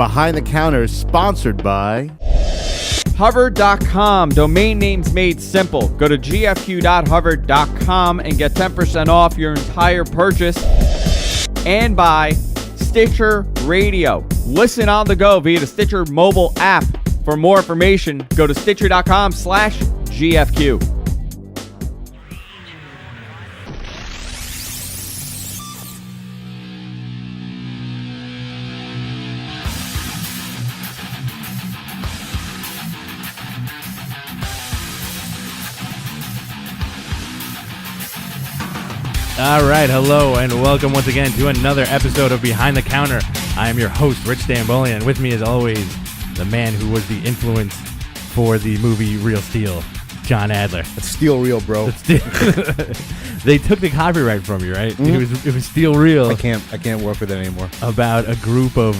Behind the Counter is sponsored by Hover.com. Domain names made simple. Go to gfq.hover.com and get 10% off your entire purchase. And by Stitcher Radio. Listen on the go via the Stitcher mobile app. For more information, go to stitcher.com/GFQ. All right, hello, and welcome once again to another episode of Behind the Counter. I am your host, Rich Stambolian, and with me, as always, the man who was the influence for the movie Real Steel, John Adler. It's Steel Real, bro. They took the copyright from you, right? Mm-hmm. It was Steel Real. I can't work with it anymore. About a group of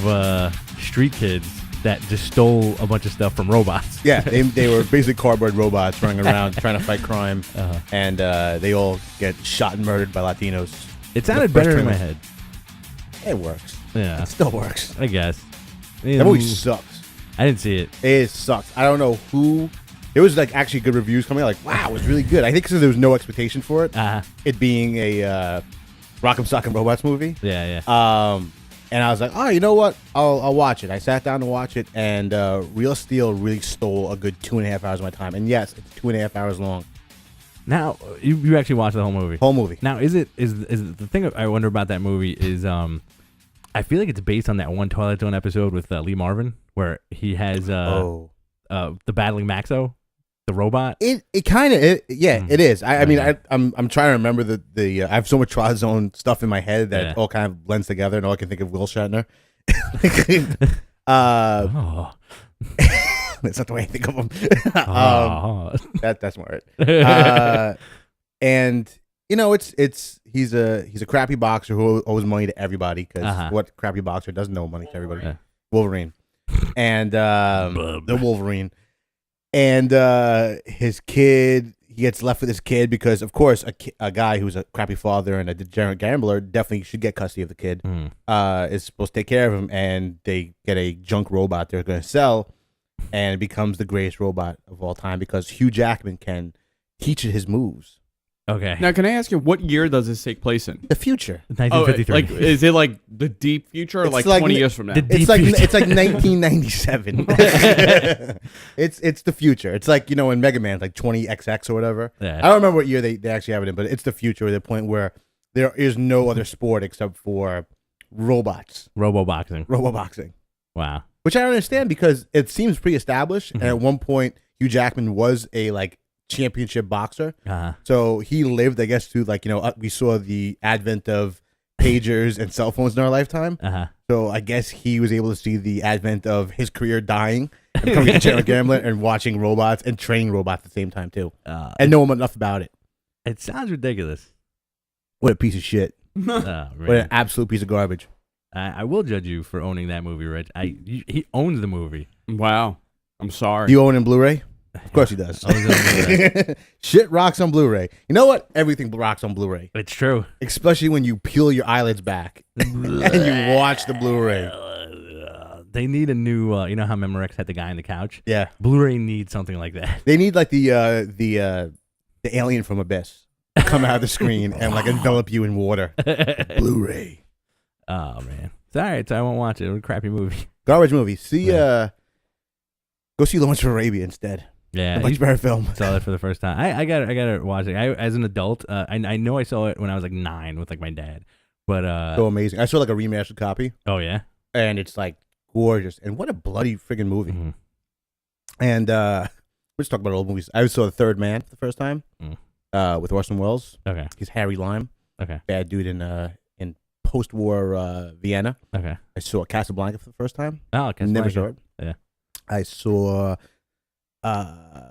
street kids that just stole a bunch of stuff from robots. Yeah, they were basically cardboard robots running around trying to fight crime, and they all get shot and murdered by Latinos. It sounded better in my head. It works. Yeah. It still works. I guess. That movie sucks. I didn't see it. It sucks. I don't know who. It was like actually good reviews coming out. Like, wow, it was really good. I think because there was no expectation for it. It being a Rock'em Sock'em Robots movie. Yeah. And I was like, oh, you know what? I'll watch it. I sat down to watch it, and Real Steel really stole a good 2.5 hours of my time. And yes, it's 2.5 hours long. Now, you actually watched the whole movie. Whole movie. Now, is the thing I wonder about that movie is I feel like it's based on that one Twilight Zone episode with Lee Marvin where he has the battling Maxo, the robot. It kind of it is. I mean I'm trying to remember the I have so much Twilight Zone stuff in my head that all kind of blends together, and all I can think of Will Shatner. That's not the way I think of him. That's smart. And you know, he's a crappy boxer who owes money to everybody because what crappy boxer doesn't owe money to everybody? Wolverine, and the Wolverine, and his kid. He gets left with his kid because, of course, a guy who's a crappy father and a degenerate gambler definitely should get custody of the kid. Is supposed to take care of him, and they get a junk robot they're going to sell, and it becomes the greatest robot of all time because Hugh Jackman can teach it his moves. Okay. Now, can I ask you, what year does this take place in? The future. 1953. Like, is it like the deep future or It's like like 20 years from now? It's like 1997. It's the future. It's like, you know, in Mega Man, like 20XX or whatever. Yeah. I don't remember what year they actually have it in, but it's the future, the point where there is no other sport except for robots. Roboboxing. Wow. Which I don't understand because it seems pretty established. And at one point, Hugh Jackman was a championship boxer. So he lived, I guess, to we saw the advent of pagers and cell phones in our lifetime. So I guess he was able to see the advent of his career dying and becoming a degenerate gambler and watching robots and training robots at the same time too, and know enough about it. It sounds ridiculous. What a piece of shit! What an absolute piece of garbage. I will judge you for owning that movie, Rich. He owns the movie. Wow. I'm sorry. Do you own it in Blu-ray? Of course he does. Shit rocks on Blu-ray. You know what? Everything rocks on Blu-ray. It's true. Especially when you peel your eyelids back and you watch the Blu-ray. They need a new, you know how Memorex had the guy on the couch? Yeah. Blu-ray needs something like that. They need the alien from Abyss to come out of the screen and envelop you in water. Blu-ray. Oh, man. It's all right. So I won't watch it. It was a crappy movie. Garbage movie. Go see Lawrence of Arabia instead. Yeah, a much better film. Saw it for the first time. I gotta watch it. As an adult, I know I saw it when I was 9 with my dad. But so amazing. I saw a remastered copy. Oh yeah, and it's gorgeous. And what a bloody friggin' movie. Mm-hmm. And we're just talking about old movies. I saw The Third Man for the first time with Orson Welles. Okay, he's Harry Lime. Okay, bad dude in post-war Vienna. Okay, I saw Casablanca for the first time. Oh, Casablanca. Never saw it. Yeah, I saw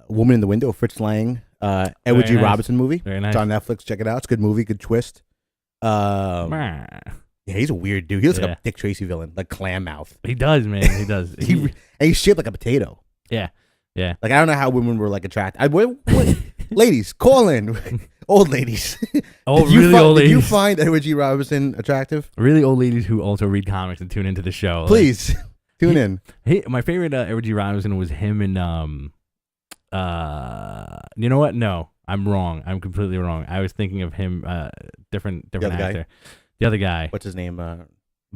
Woman in the Window, Fritz Lang, Edward G. Robinson movie. Very nice. It's on Netflix. Check it out. It's a good movie, good twist. Yeah, he's a weird dude. He looks like a Dick Tracy villain, like clam mouth. He does, man. He does. And he's shaped like a potato. Yeah, yeah. I don't know how women were attracted. Ladies, call in. Old ladies. Old ladies. Did you find Edward G. Robinson attractive? Really old ladies who also read comics and tune into the show. Please. Tune in. My favorite Edward G. Robinson was him and you know what? No, I'm wrong. I'm completely wrong. I was thinking of him, different actor. Guy? The other guy. What's his name?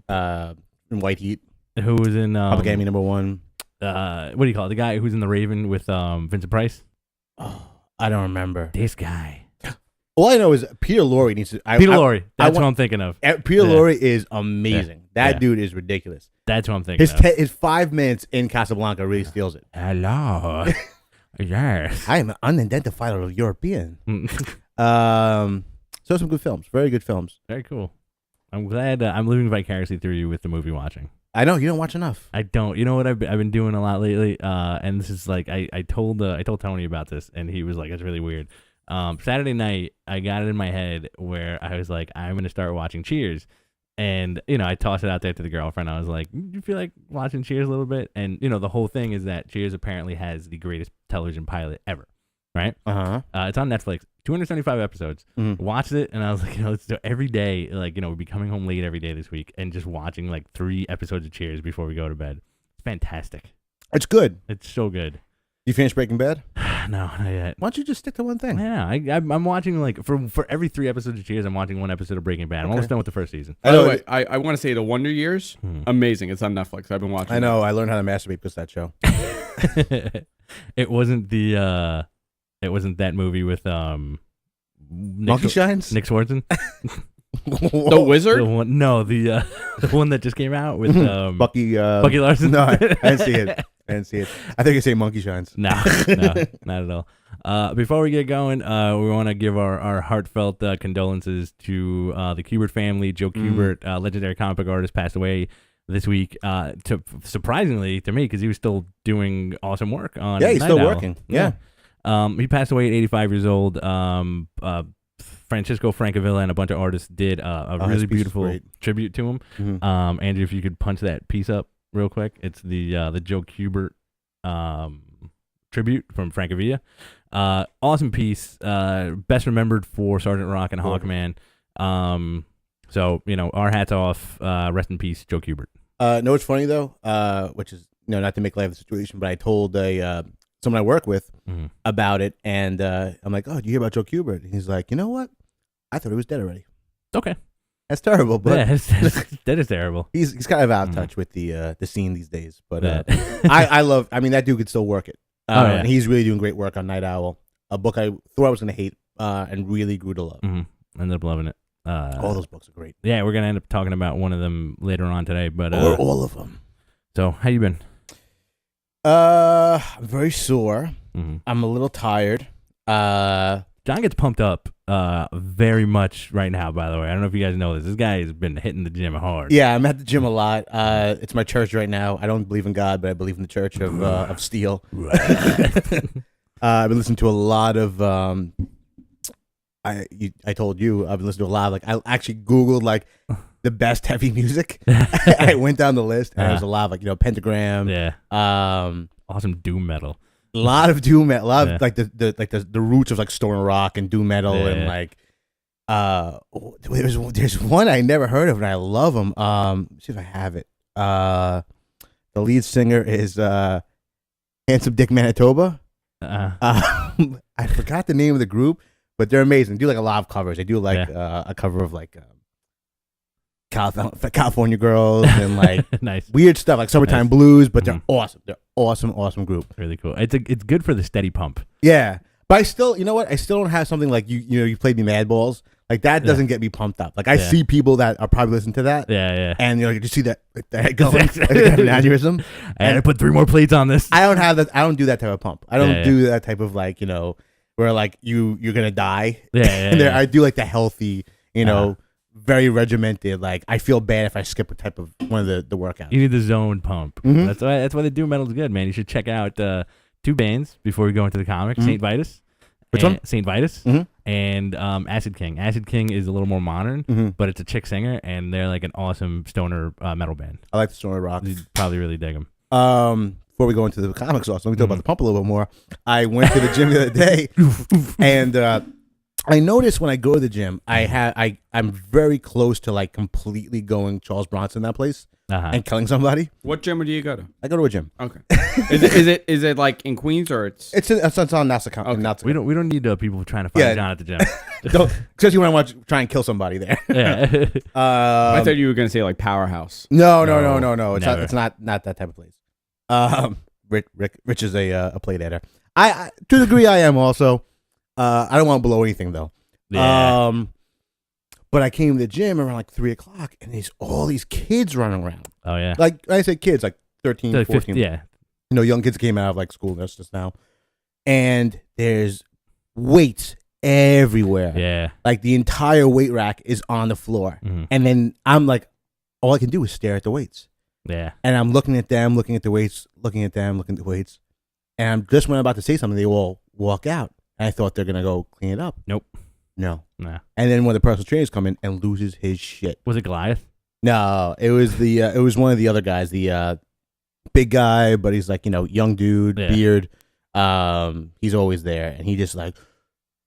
In White Heat. Who was in Public Enemy #1. What do you call it? The guy who's in The Raven with Vincent Price. Oh, I don't remember. This guy. All I know is Peter Lorre needs to. Peter Lorre. That's what I'm thinking of. Peter Lorre is amazing. Yeah. That dude is ridiculous. That's what I'm thinking of. His 5 minutes in Casablanca really steals it. Hello. Yes. I am an unidentified European. So some good films. Very good films. Very cool. I'm glad I'm living vicariously through you with the movie watching. I know you don't watch enough. I don't. You know what I've been doing a lot lately. And this is like I told Tony about this, and he was like, "It's really weird." Saturday night, I got it in my head where I was like, "I'm gonna start watching Cheers," and I tossed it out there to the girlfriend. I was like, "Do you feel like watching Cheers a little bit?" And the whole thing is that Cheers apparently has the greatest television pilot ever, right? It's on Netflix. 275 episodes. Watched it, and I was like, let's do it every day. Like, we'll be coming home late every day this week, and just watching like 3 episodes of Cheers before we go to bed. It's fantastic. It's good. It's so good. You finished Breaking Bad? No, not yet. Why don't you just stick to one thing? Yeah, I'm watching like for every 3 episodes of Cheers, I'm watching 1 episode of Breaking Bad. I'm almost done with the first season. By the way, I want to say The Wonder Years, amazing. It's on Netflix. I've been watching. I know. I learned how to masturbate because of that show. It wasn't that movie with Monkey Shines? Nick Swartzen. The Wizard? The one that just came out with Bucky Larson. No, I didn't see it. I think you say Monkey Shines. No, not at all. Before we get going, we want to give our heartfelt condolences to the Kubert family. Joe Kubert, legendary comic book artist, passed away this week. Surprisingly to me, because he was still doing awesome work on. Yeah, he's Night still Owl. working. Yeah. He passed away at 85 years old. Francisco Francavilla and a bunch of artists did a really beautiful tribute to him. Andrew, if you could punch that piece up real quick, it's the Joe Kubert tribute from Francavilla. Awesome piece. Best remembered for Sergeant Rock and Hawkman. So our hats off. Rest in peace, Joe Kubert. No, it's funny though. Which is not to make light of the situation, but I told someone I work with about it, and I'm like, "Oh, do you hear about Joe Kubert?" And he's like, "You know what? I thought he was dead already." Okay, that's terrible. But that is terrible. He's kind of out of touch with the scene these days. But I love. I mean, that dude could still work it. And he's really doing great work on Night Owl, a book I thought I was going to hate, and really grew to love. Ended up loving it. All those books are great. Yeah, we're gonna end up talking about one of them later on today, but or all of them. So, how you been? I'm very sore. I'm a little tired. John gets pumped up very much right now, by the way. I don't know if you guys know this. This guy has been hitting the gym hard. Yeah, I'm at the gym a lot. It's my church right now. I don't believe in God, but I believe in the church of steel. I've been listening to a lot of I told you I've been listening to a lot. Like I actually Googled like the best heavy music. I went down the list, and there was a lot of Pentagram. Yeah. Awesome doom metal. A lot of doom metal. A lot of like the roots of like stoner rock and doom metal and like there's one I never heard of and I love them. See if I have it. The lead singer is Handsome Dick Manitoba. I forgot the name of the group, but they're amazing. They do like a lot of covers. They do like a cover of like California Girls and like nice weird stuff like Summertime Blues, but they're awesome. They're awesome group. Really cool. It's good for the steady pump. Yeah, but I still, you know what? I still don't have something like you played me Mad Balls. Like that doesn't get me pumped up. Like I see people that are probably listening to that. Yeah. And you just see that like that going, like, an aneurysm. And I put 3 more plates on this. I don't have that. I don't do that type of pump. I don't do that type of like where like you're gonna die. I do like the healthy, very regimented. Like I feel bad if I skip a type of one of the workouts. You need the zone pump. That's why the doom metal's good, man. You should check out 2 bands before we go into the comics. Saint Vitus. Which one? Saint Vitus and Acid King. Acid King is a little more modern, but it's a chick singer, and they're like an awesome stoner metal band. I like the stoner rock. You'd probably really dig them. Before we go into the comics, also let me talk about the pump a little bit more. I went to the gym the other day, and I notice when I go to the gym, I'm very close to like completely going Charles Bronson that place and killing somebody. What gym do you go to? I go to a gym. Okay. Is it like in Queens or it's on Nassau County. Okay. We don't need people trying to find John at the gym. Especially when I want to try and kill somebody there. Yeah. I thought you were gonna say like Powerhouse. No. It's not that type of place. Rich is a play dater. I to a degree I am also. I don't want to blow anything though. Yeah. But I came to the gym around like 3:00 and there's all these kids running around. Oh yeah. Like I said, kids like 13, Like 14. 50, yeah. Young kids came out of like school just now, and there's weights everywhere. Yeah. Like the entire weight rack is on the floor, and then I'm like, all I can do is stare at the weights. Yeah. And I'm looking at them, looking at the weights, looking at them, looking at the weights, and I'm just when I'm about to say something, they all walk out. And I thought they're gonna go clean it up. Nope. No. Nah. And then when the personal trainers come in and loses his shit. Was it Goliath? No, it was it was one of the other guys, the big guy, but he's like young dude, beard. He's always there, and he just like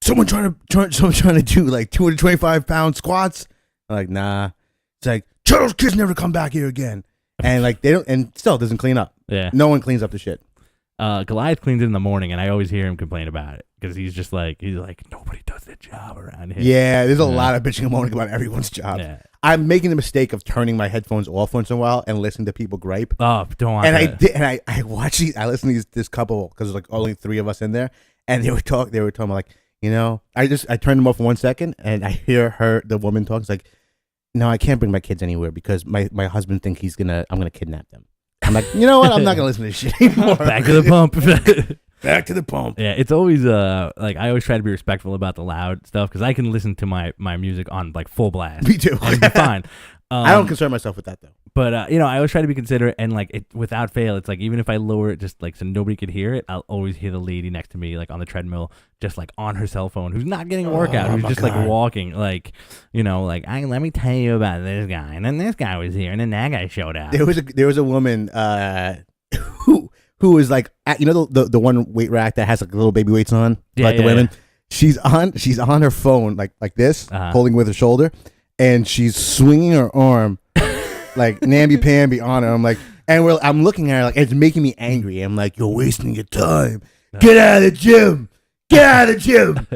someone trying to do like 225-pound squats. I'm like, nah. It's like those kids never come back here again, and like they don't, and still doesn't clean up. Yeah. No one cleans up the shit. Goliath cleans it in the morning, and I always hear him complain about it because he's like nobody does their job around here. Yeah, there's a lot of bitching and moaning about everyone's job. Yeah. I'm making the mistake of turning my headphones off once in a while and listening to people gripe. Oh, don't want and that. I watch these. I listen to this couple because there's like only 3 of us in there, and they were talking about like I turned them off for 1 second, and I hear the woman talk. It's like, no, I can't bring my kids anywhere because my husband thinks I'm gonna kidnap them. I'm like, you know what? I'm not gonna listen to this shit anymore. Back to the pump. Back to the pump. Yeah, it's always like I always try to be respectful about the loud stuff because I can listen to my music on like full blast. Me too. I'll be fine. I don't concern myself with that though. But I always try to be considerate, and like it without fail, it's like even if I lower it just like so nobody could hear it, I'll always hear the lady next to me like on the treadmill, just like on her cell phone, who's not getting a workout, who's just like walking, like like let me tell you about this guy, and then this guy was here, and then that guy showed up. There was a woman who was like the one weight rack that has like little baby weights on, the women. She's on her phone like this, holding with her shoulder, and she's swinging her arm like namby-pamby on her. I'm like, I'm looking at her like it's making me angry. I'm like, you're wasting your time. Get out of the gym. Get out of the gym.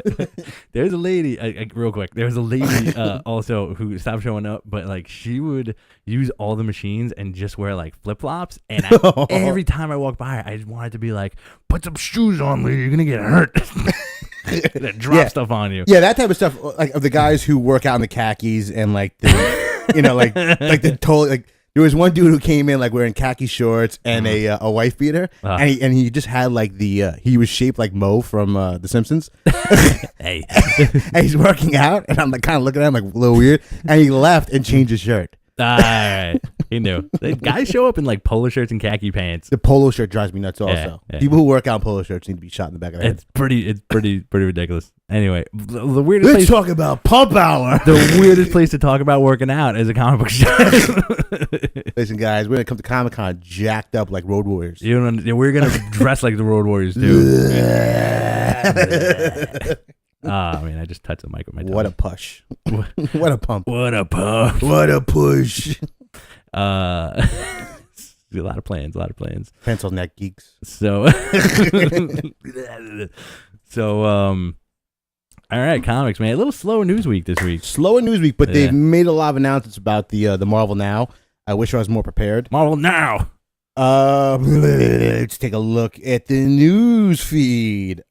There's a lady, real quick. There was a lady also who stopped showing up, but like she would use all the machines and just wear like flip flops. And every time I walk by her, I just wanted to be like, put some shoes on, lady. You're gonna get hurt. Drop stuff on you. Yeah, that type of stuff. Like of the guys who work out in the khakis and like the like the total like. There was one dude who came in like wearing khaki shorts and a wife beater, and he just had like he was shaped like Moe from The Simpsons. Hey, and he's working out, and I'm like kind of looking at him like a little weird, and he left and changed his shirt. All right, he knew. The guys show up in like polo shirts and khaki pants. The polo shirt drives me nuts. Also, people who work out in polo shirts need to be shot in the back of the head. It's pretty ridiculous. Anyway, the weirdest. Let's talk about Pump Hour. The weirdest place to talk about working out is a comic book shop. Listen, guys, we're gonna come to Comic-Con jacked up like Road Warriors. We're gonna dress like the Road Warriors too. I mean, I just touched the mic with my tongue. What a push. What a pump. What a pump. What a push. A lot of plans. Pencil neck geeks. So, all right, comics, man. A little slower news week this week. Slower news week, but they've made a lot of announcements about the Marvel Now. I wish I was more prepared. Marvel Now. Let's take a look at the news feed.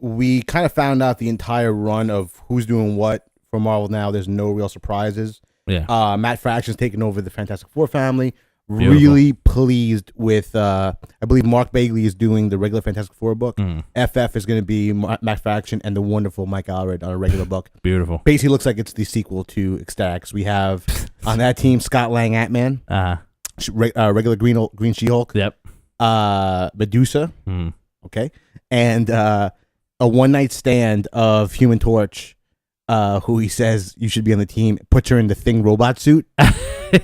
We kind of found out the entire run of who's doing what for Marvel Now. There's no real surprises. Yeah. Matt Fraction's taking over the Fantastic Four family. Beautiful. Really pleased with, I believe Mark Bagley is doing the regular Fantastic Four book. FF is going to be Matt Fraction and the wonderful Mike Allred on a regular book. Beautiful. Basically looks like it's the sequel to Ecstatics. We have on that team Scott Lang Ant-Man, regular Green She-Hulk, Medusa, okay, and a one-night stand of Human Torch, who he says you should be on the team, puts her in the Thing robot suit,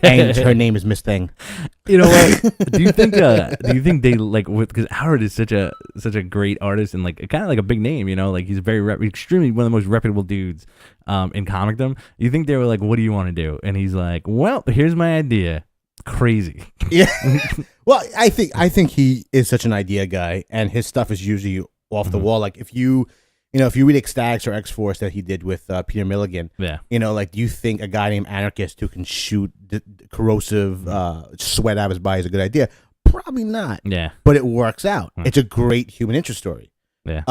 and her name is Miss Thing. You know what? Do you think they like, because Howard is such a great artist and like kind of like a big name, you know, like he's very extremely one of the most reputable dudes in comicdom. You think they were like, what do you want to do? And he's like, well, here's my idea. Crazy. Yeah. Well, I think he is such an idea guy, and his stuff is usually off the wall. Like if you read Ecstatics or X-Force that he did with Peter Milligan, you know, like, do you think a guy named Anarchist who can shoot corrosive sweat out of his body is a good idea? Probably not. Yeah. But it works out. It's a great human interest story. Yeah.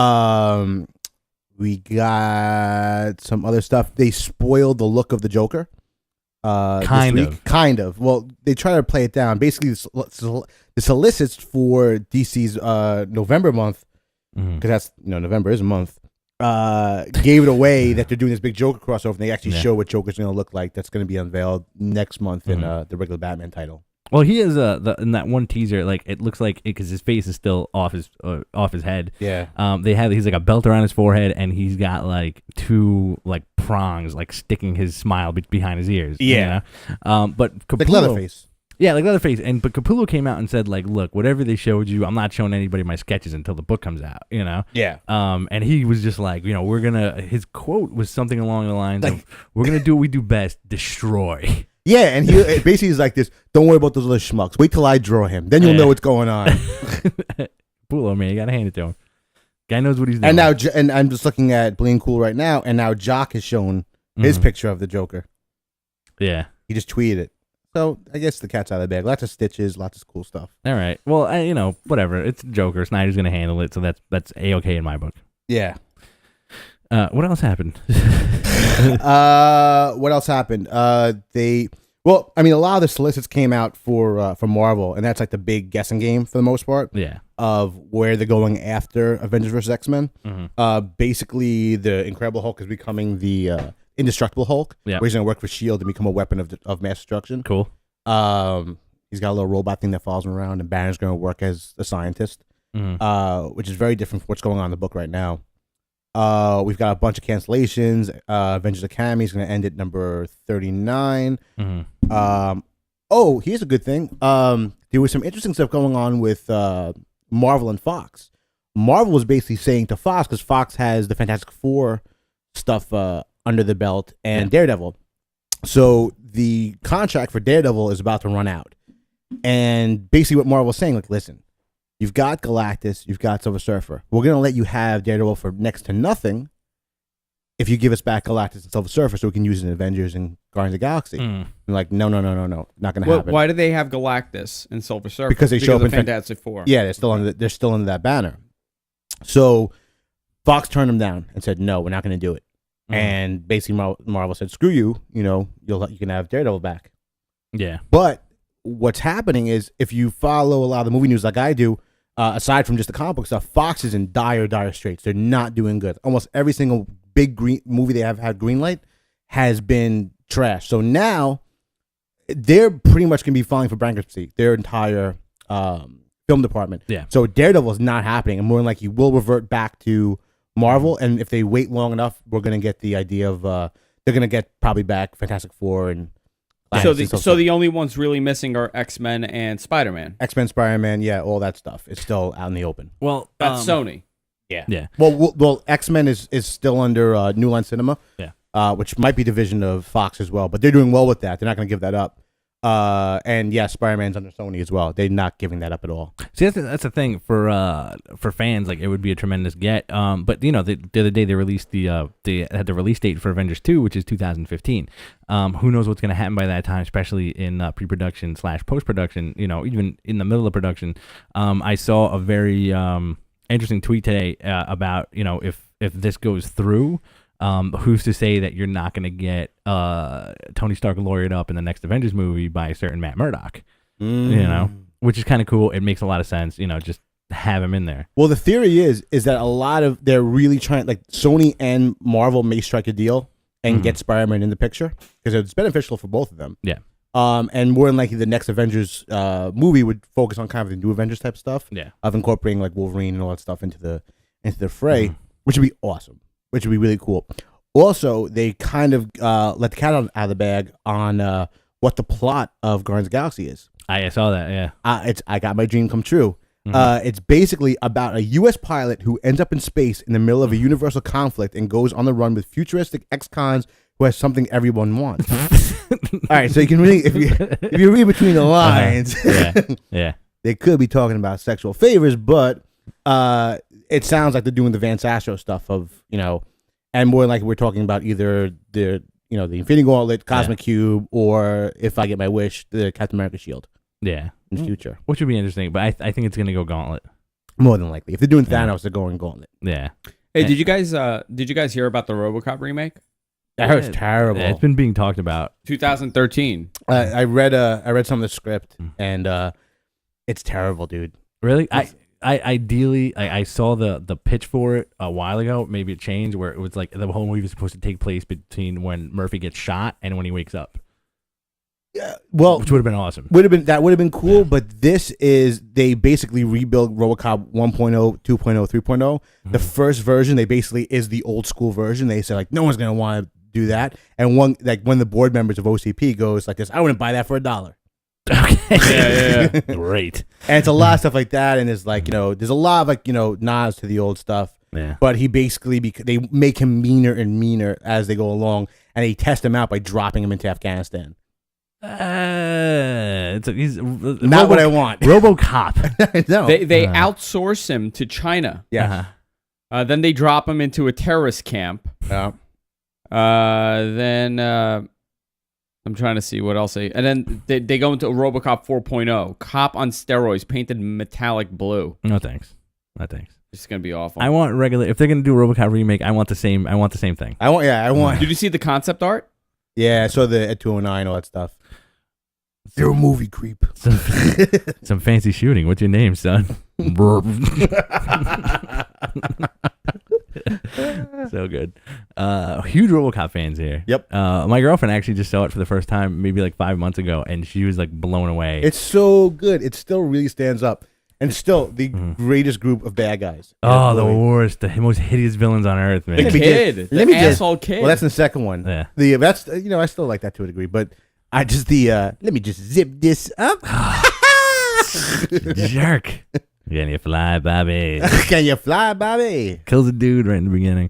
We got some other stuff. They spoiled the look of the Joker. Kind of. Well, they try to play it down. Basically, the solicits for DC's November month, because that's, November is a month, gave it away that they're doing this big Joker crossover, and they actually show what Joker's going to look like. That's going to be unveiled next month in the regular Batman title. Well, he is in that one teaser, like it looks like because his face is still off his head. Yeah. He's like a belt around his forehead, and he's got like two like prongs like sticking his smile behind his ears. Yeah. But Capullo, like Leatherface. Yeah, like Leatherface. But Capullo came out and said like, look, whatever they showed you, I'm not showing anybody my sketches until the book comes out. You know. Yeah. And he was just like, his quote was something along the lines of, we're gonna do what we do best, destroy. Yeah, and he basically is like this, don't worry about those little schmucks. Wait till I draw him. Then you'll know what's going on. Capullo, man, you gotta hand it to him. Guy knows what he's doing. And now, and I'm just looking at Bleeding Cool right now, and now Jock has shown his picture of the Joker. Yeah. He just tweeted it. So I guess the cat's out of the bag. Lots of stitches, lots of cool stuff. All right. Well, whatever. It's Joker. Snyder's gonna handle it, so that's A-okay in my book. Yeah. What else happened? What else happened? A lot of the solicits came out for Marvel, and that's like the big guessing game for the most part. Yeah. Of where they're going after Avengers vs. X-Men. Basically, the Incredible Hulk is becoming the Indestructible Hulk. Yeah. Where he's going to work for S.H.I.E.L.D. and become a weapon of mass destruction. Cool. He's got a little robot thing that follows him around, and Banner's going to work as a scientist, which is very different from what's going on in the book right now. We've got a bunch of cancellations. Avengers Academy is going to end at number 39. Here's a good thing. There was some interesting stuff going on with Marvel and Fox. Marvel was basically saying to Fox, because Fox has the Fantastic Four stuff under the belt and Daredevil. So the contract for Daredevil is about to run out. And basically what Marvel was saying, like, listen, you've got Galactus, you've got Silver Surfer. We're going to let you have Daredevil for next to nothing if you give us back Galactus and Silver Surfer so we can use it in Avengers and Guardians of the Galaxy. And like, no. Not going to happen. Why do they have Galactus and Silver Surfer? Because they show up in Fantastic Four. Yeah, they're still under that banner. So Fox turned them down and said, no, we're not going to do it. And basically Marvel said, screw you, you can have Daredevil back. Yeah. But what's happening is, if you follow a lot of the movie news like I do, aside from just the comic book stuff, Fox is in dire straits. They're not doing good. Almost every single big movie they have had greenlight has been trash. So now they're pretty much going to be filing for bankruptcy, their entire film department. Yeah. So Daredevil is not happening, and more than likely will revert back to Marvel. And if they wait long enough, we're going to get the idea of they're going to get probably back Fantastic Four and. So the only ones really missing are X-Men and Spider-Man. X-Men, Spider-Man, yeah, all that stuff is still out in the open. Well, that's Sony. Yeah. Well, X-Men is still under New Line Cinema. Yeah. Which might be division of Fox as well, but they're doing well with that. They're not going to give that up. And yeah, Spider-Man's under Sony as well. They're not giving that up at all. See, that's the thing for fans. Like, it would be a tremendous get. But the other day they released they had the release date for Avengers 2, which is 2015. Who knows what's going to happen by that time, especially in pre-production / post-production. Even in the middle of production. I saw a very interesting tweet today about if this goes through. Who's to say that you're not going to get Tony Stark lawyered up in the next Avengers movie by a certain Matt Murdock? Which is kind of cool. It makes a lot of sense. Just have him in there. Well, the theory is that they're really trying, like, Sony and Marvel may strike a deal and get Spider-Man in the picture, because it's beneficial for both of them. Yeah. And more than likely, the next Avengers movie would focus on kind of the new Avengers type stuff. Yeah. Of incorporating like Wolverine and all that stuff into the fray, which would be awesome. Which would be really cool. Also, they kind of let the cat out of the bag on what the plot of Guardians of the Galaxy is. I saw that, yeah. I got my dream come true. It's basically about a U.S. pilot who ends up in space in the middle of a universal conflict and goes on the run with futuristic ex-cons who has something everyone wants. All right, so you can read if you read between the lines. Yeah. They could be talking about sexual favors, but it sounds like they're doing the Van Astro stuff of and more like we're talking about either the Infinity Gauntlet, Cosmic Cube, or if I get my wish, the Captain America shield. Yeah. In the future. Which would be interesting, but I think it's going to go Gauntlet. More than likely. If they're doing Thanos, they're going Gauntlet. Yeah. Hey, did you guys hear about the RoboCop remake? I heard it's terrible. Yeah, it's been being talked about. 2013. I read some of the script, and it's terrible, dude. Really? I saw the pitch for it a while ago. Maybe it changed where it was like the whole movie was supposed to take place between when Murphy gets shot and when he wakes up. Yeah, well, which would have been awesome. Would have been cool. Yeah. But this is they basically rebuild RoboCop 1.0, 2.0, 3.0. The first version they basically is the old school version. They said like no one's gonna want to do that. And one the board members of OCP goes like this, I wouldn't buy that for $1. Okay. Yeah. Great. And it's a lot of stuff like that. And it's like there's a lot of nods to the old stuff. Yeah. But he basically they make him meaner and meaner as they go along, and they test him out by dropping him into Afghanistan. He's not what I want. RoboCop. No. They outsource him to China. Yeah. Then they drop him into a terrorist camp. Yeah. Then I'm trying to see what else and then they go into a RoboCop 4.0, cop on steroids, painted metallic blue. No thanks. It's gonna be awful. I want regular. If they're gonna do a RoboCop remake, I want the same thing. I want. Did you see the concept art? Yeah, I saw the at 209, all that stuff. You're a movie creep. Some fancy shooting. What's your name, son? So good. Huge RoboCop fans here. Yep. My girlfriend actually just saw it for the first time maybe like 5 months ago, and she was like blown away. It's so good. It still really stands up. And still the greatest group of bad guys. Oh, the worst. The most hideous villains on earth, man. The kid. The asshole kid. Well, that's the second one. Yeah. That's I still like that to a degree, but I just let me just zip this up. Jerk. Can you fly, Bobby? Can you fly, Bobby? Kills a dude right in the beginning.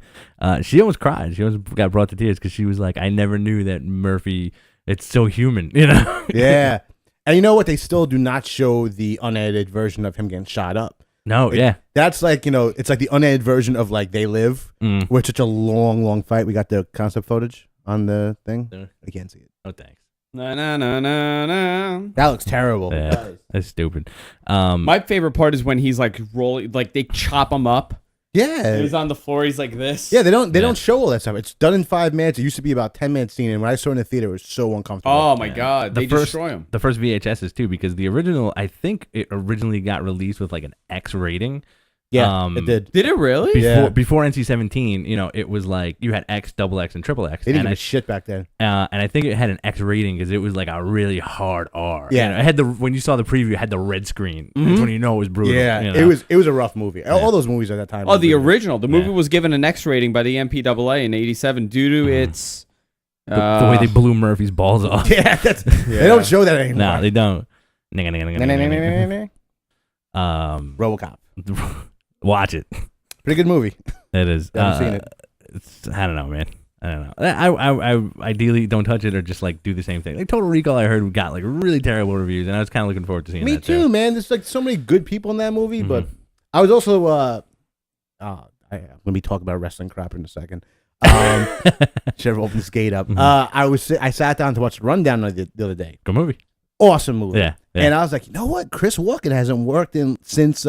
She almost cried. She almost got brought to tears because she was like, I never knew that Murphy, it's so human, Yeah. And you know what? They still do not show the unedited version of him getting shot up. No, yeah. That's like, it's like the unedited version of like They Live, where it's such a long, long fight. We got the concept footage on the thing. I can't see it. Oh, thanks. Na, na, na, na, na. That looks terrible. Yeah, that's stupid. My favorite part is when he's like rolling, like they chop him up. Yeah. He's on the floor. He's like this. Yeah, they don't show all that stuff. It's done in 5 minutes. It used to be about 10 minute scene, and when I saw it in the theater, it was so uncomfortable. Oh my god, they destroy him. The first VHSs too, because the original, I think it originally got released with like an X rating. Yeah, it did. Did it really? Before NC-17, it was like you had X, XX, and XXX. They didn't give a shit back then. And I think it had an X rating because it was like a really hard R. Yeah, it had when you saw the preview, it had the red screen. That's when it was brutal. Yeah, it was a rough movie. Yeah. All those movies at that time. Oh, the original. The movie was given an X rating by the MPAA in '87 due to its the way they blew Murphy's balls off. Yeah, they don't show that anymore. No, they don't. RoboCop. Watch it. Pretty good movie. It is. Haven't seen it. I don't know, man. I don't know. I ideally don't touch it or just like do the same thing. Like Total Recall, I heard got like really terrible reviews, and I was kind of looking forward to seeing that. Me too, man. There's like so many good people in that movie, but I was also I'm gonna be talking about wrestling crap in a second. Should have opened this gate up. I sat down to watch Rundown the other day. Good movie. Awesome movie. Yeah. And I was like, you know what? Chris Walken hasn't worked since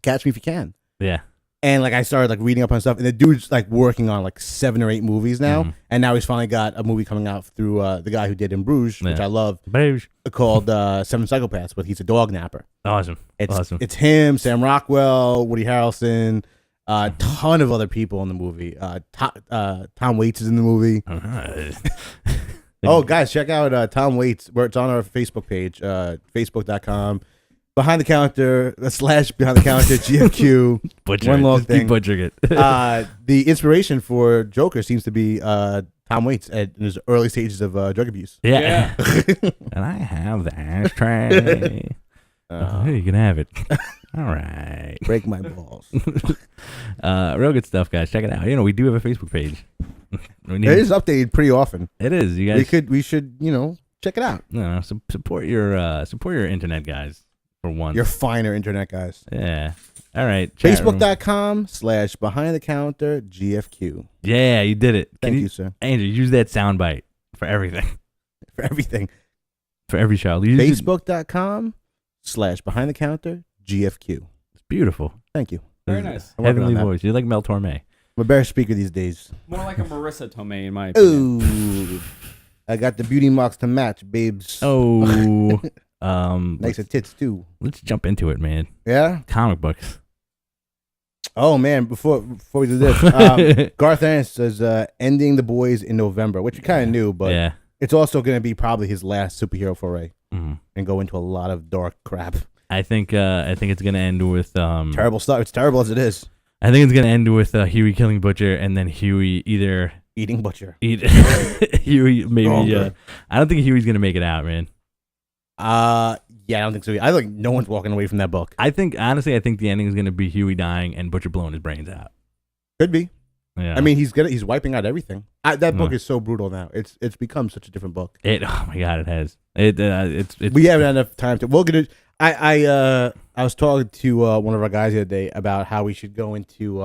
Catch Me If You Can. Yeah. And like I started like reading up on stuff, and the dude's like working on like 7 or 8 movies now, and now he's finally got a movie coming out through the guy who did In Bruges, which I love, called Seven Psychopaths, but he's a dog napper. Awesome. It's him, Sam Rockwell, Woody Harrelson, a ton of other people in the movie. Tom Waits is in the movie. Oh, guys, check out Tom Waits. Where it's on our Facebook page, facebook.com. behind the counter / behind the counter GFQ. One long thing. Keep butchering it. The inspiration for Joker seems to be Tom Waits in his early stages of drug abuse. Yeah. And I have the ashtray. You can have it. All right. Break my balls. Real good stuff, guys. Check it out. We do have a Facebook page. It is updated pretty often. It is. You guys. We should check it out. No, support your internet guys for once. Your finer internet guys. Yeah. All right. Facebook.com/behind the counter GFQ. Yeah, you did it. Thank you, sir. Andrew, use that soundbite for everything. For everything. For every show. Facebook.com/behind the counter GFQ. It's beautiful. Thank you. Very nice. Heavenly voice. You're like Mel Torme. I'm a better speaker these days. More like a Marissa Tomei, in my opinion. Ooh. I got the beauty marks to match, babes. Oh. Nice of tits, too. Let's jump into it, man. Yeah? Comic books. Oh, man. Before we do this, Garth Ennis says ending The Boys in November, which we kind of knew, but yeah. It's also going to be probably his last superhero foray and go into a lot of dark crap. I think it's going to end with... terrible stuff. It's terrible as it is. I think it's going to end with Huey killing Butcher and then Huey either... Eating Butcher. Huey maybe... I don't think Huey's going to make it out, man. Yeah, I don't think so. I think no one's walking away from that book. Honestly, I think the ending is going to be Huey dying and Butcher blowing his brains out. Could be. Yeah. I mean, he's wiping out everything. That book is so brutal now. It's become such a different book. Oh my god, it has. It's we haven't had enough time to. We're gonna. I was talking to one of our guys the other day about how we should go into.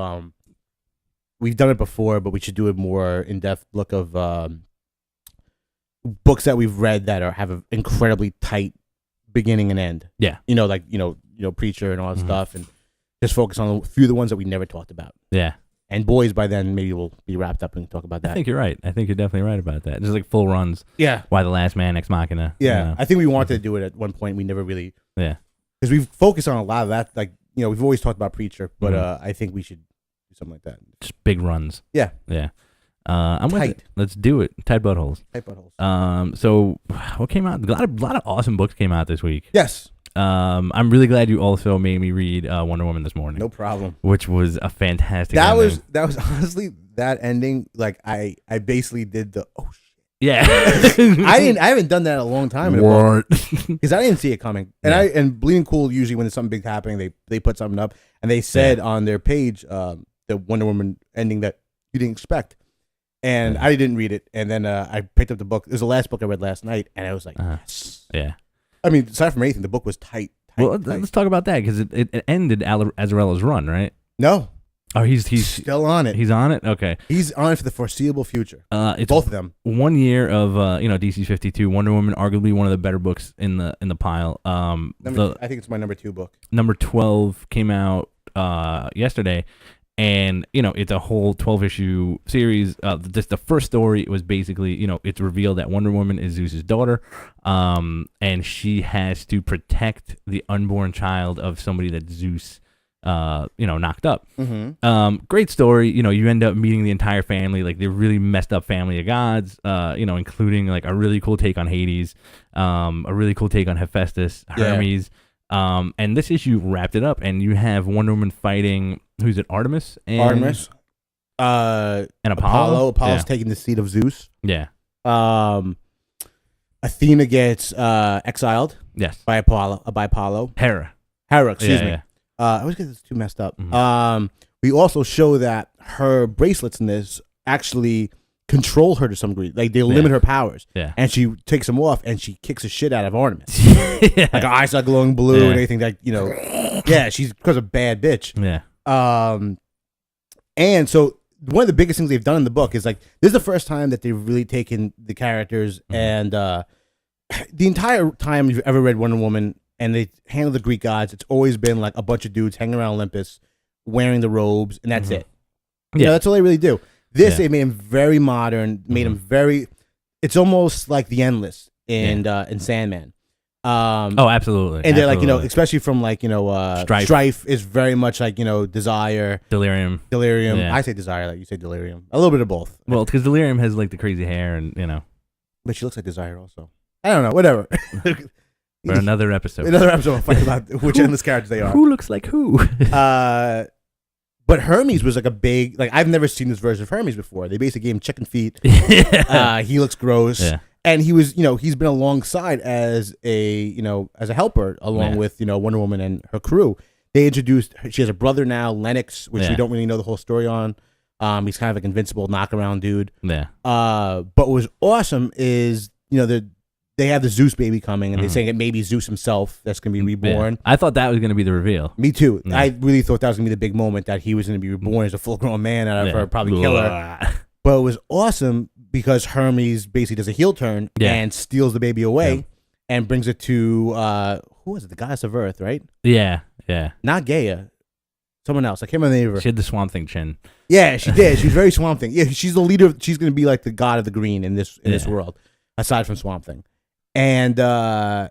We've done it before, but we should do a more in-depth look of books that we've read that have an incredibly tight beginning and end. Yeah. Like Preacher and all that stuff, and just focus on a few of the ones that we never talked about. Yeah. And Boys, by then, maybe we'll be wrapped up and talk about that. I think you're right. I think you're definitely right about that. Just like full runs. Yeah. Why the Last Man, Ex Machina. Yeah. I think we wanted to do it at one point. We never really. Yeah. Because we've focused on a lot of that. Like, we've always talked about Preacher, but I think we should do something like that. Just big runs. Yeah. Yeah. I'm with it. Let's do it. Tight buttholes. Tight buttholes. So what came out? A lot of awesome books came out this week. Yes. I'm really glad you also made me read Wonder Woman this morning. No problem. Which was a fantastic ending. That was honestly that ending. Like I basically did the shit. Yeah. I haven't done that in a long time. What? Because I didn't see it coming. And and Bleeding Cool, usually when there's something big happening, they put something up and they said on their page the Wonder Woman ending that you didn't expect. And I didn't read it. And then I picked up the book. It was the last book I read last night, and I was like, yes. Yeah. I mean, aside from anything, the book was tight. Well, let's talk about that because it ended Azraella's run, right? No. Oh, he's still on it. He's on it. Okay. He's on it for the foreseeable future. It's both of them. 1 year of DC 52, Wonder Woman, arguably one of the better books in the pile. I think it's my number 2 book. Number 12 came out yesterday. And, it's a whole 12-issue series. Just the first story was basically, it's revealed that Wonder Woman is Zeus's daughter. And she has to protect the unborn child of somebody that Zeus, knocked up. Mm-hmm. Great story. You end up meeting the entire family, like the really messed up family of gods, including like a really cool take on Hades, a really cool take on Hephaestus, Hermes. And this issue wrapped it up, and you have Wonder Woman fighting, who's it, Artemis? And Apollo? Apollo's taking the seat of Zeus. Yeah. Athena gets exiled. Yes. By Apollo. Hera, excuse me. Yeah. I always get this too messed up. Mm-hmm. We also show that her bracelets in this actually control her to some degree. Like, they limit her powers. Yeah. And she takes them off, and she kicks the shit out of Artemis. Yeah. Like, her eyes are glowing blue and anything. Like, yeah, she's because of bad bitch. Yeah. And so one of the biggest things they've done in the book is, like, this is the first time that they've really taken the characters and the entire time you've ever read Wonder Woman and they handle the Greek gods, it's always been like a bunch of dudes hanging around Olympus wearing the robes, and that's it. Yeah, that's all they really do. This, they made him very modern, made him very, it's almost like the Endless in Sandman. Oh, absolutely. And they're like, especially from like, Strife is very much like, Desire. Delirium. Yeah. I say Desire, like you say Delirium. A little bit of both. Well, because Delirium has like the crazy hair and, But she looks like Desire also. I don't know, whatever. For another episode. Another episode, we'll fight about which endless characters they are. Who looks like who? But Hermes was like a big, like I've never seen this version of Hermes before. They basically gave him chicken feet. He looks gross. Yeah. And he was, he's been alongside as a helper along with, Wonder Woman and her crew. They introduced, she has a brother now, Lennox, which we don't really know the whole story on. He's kind of like invincible knockaround dude. Yeah. But what was awesome is, they have the Zeus baby coming, and they're saying it may be Zeus himself that's going to be reborn. Yeah. I thought that was going to be the reveal. Me too. Yeah. I really thought that was going to be the big moment, that he was going to be reborn as a full-grown man out of her, probably kill her. But it was awesome because Hermes basically does a heel turn and steals the baby away and brings it to, who was it? The goddess of Earth, right? Yeah. Not Gaia. Someone else. I can't remember the name of her. She had the Swamp Thing chin. Yeah, she did. She was very Swamp Thing. Yeah, she's the leader. She's going to be like the god of the green in this world, aside from Swamp Thing. And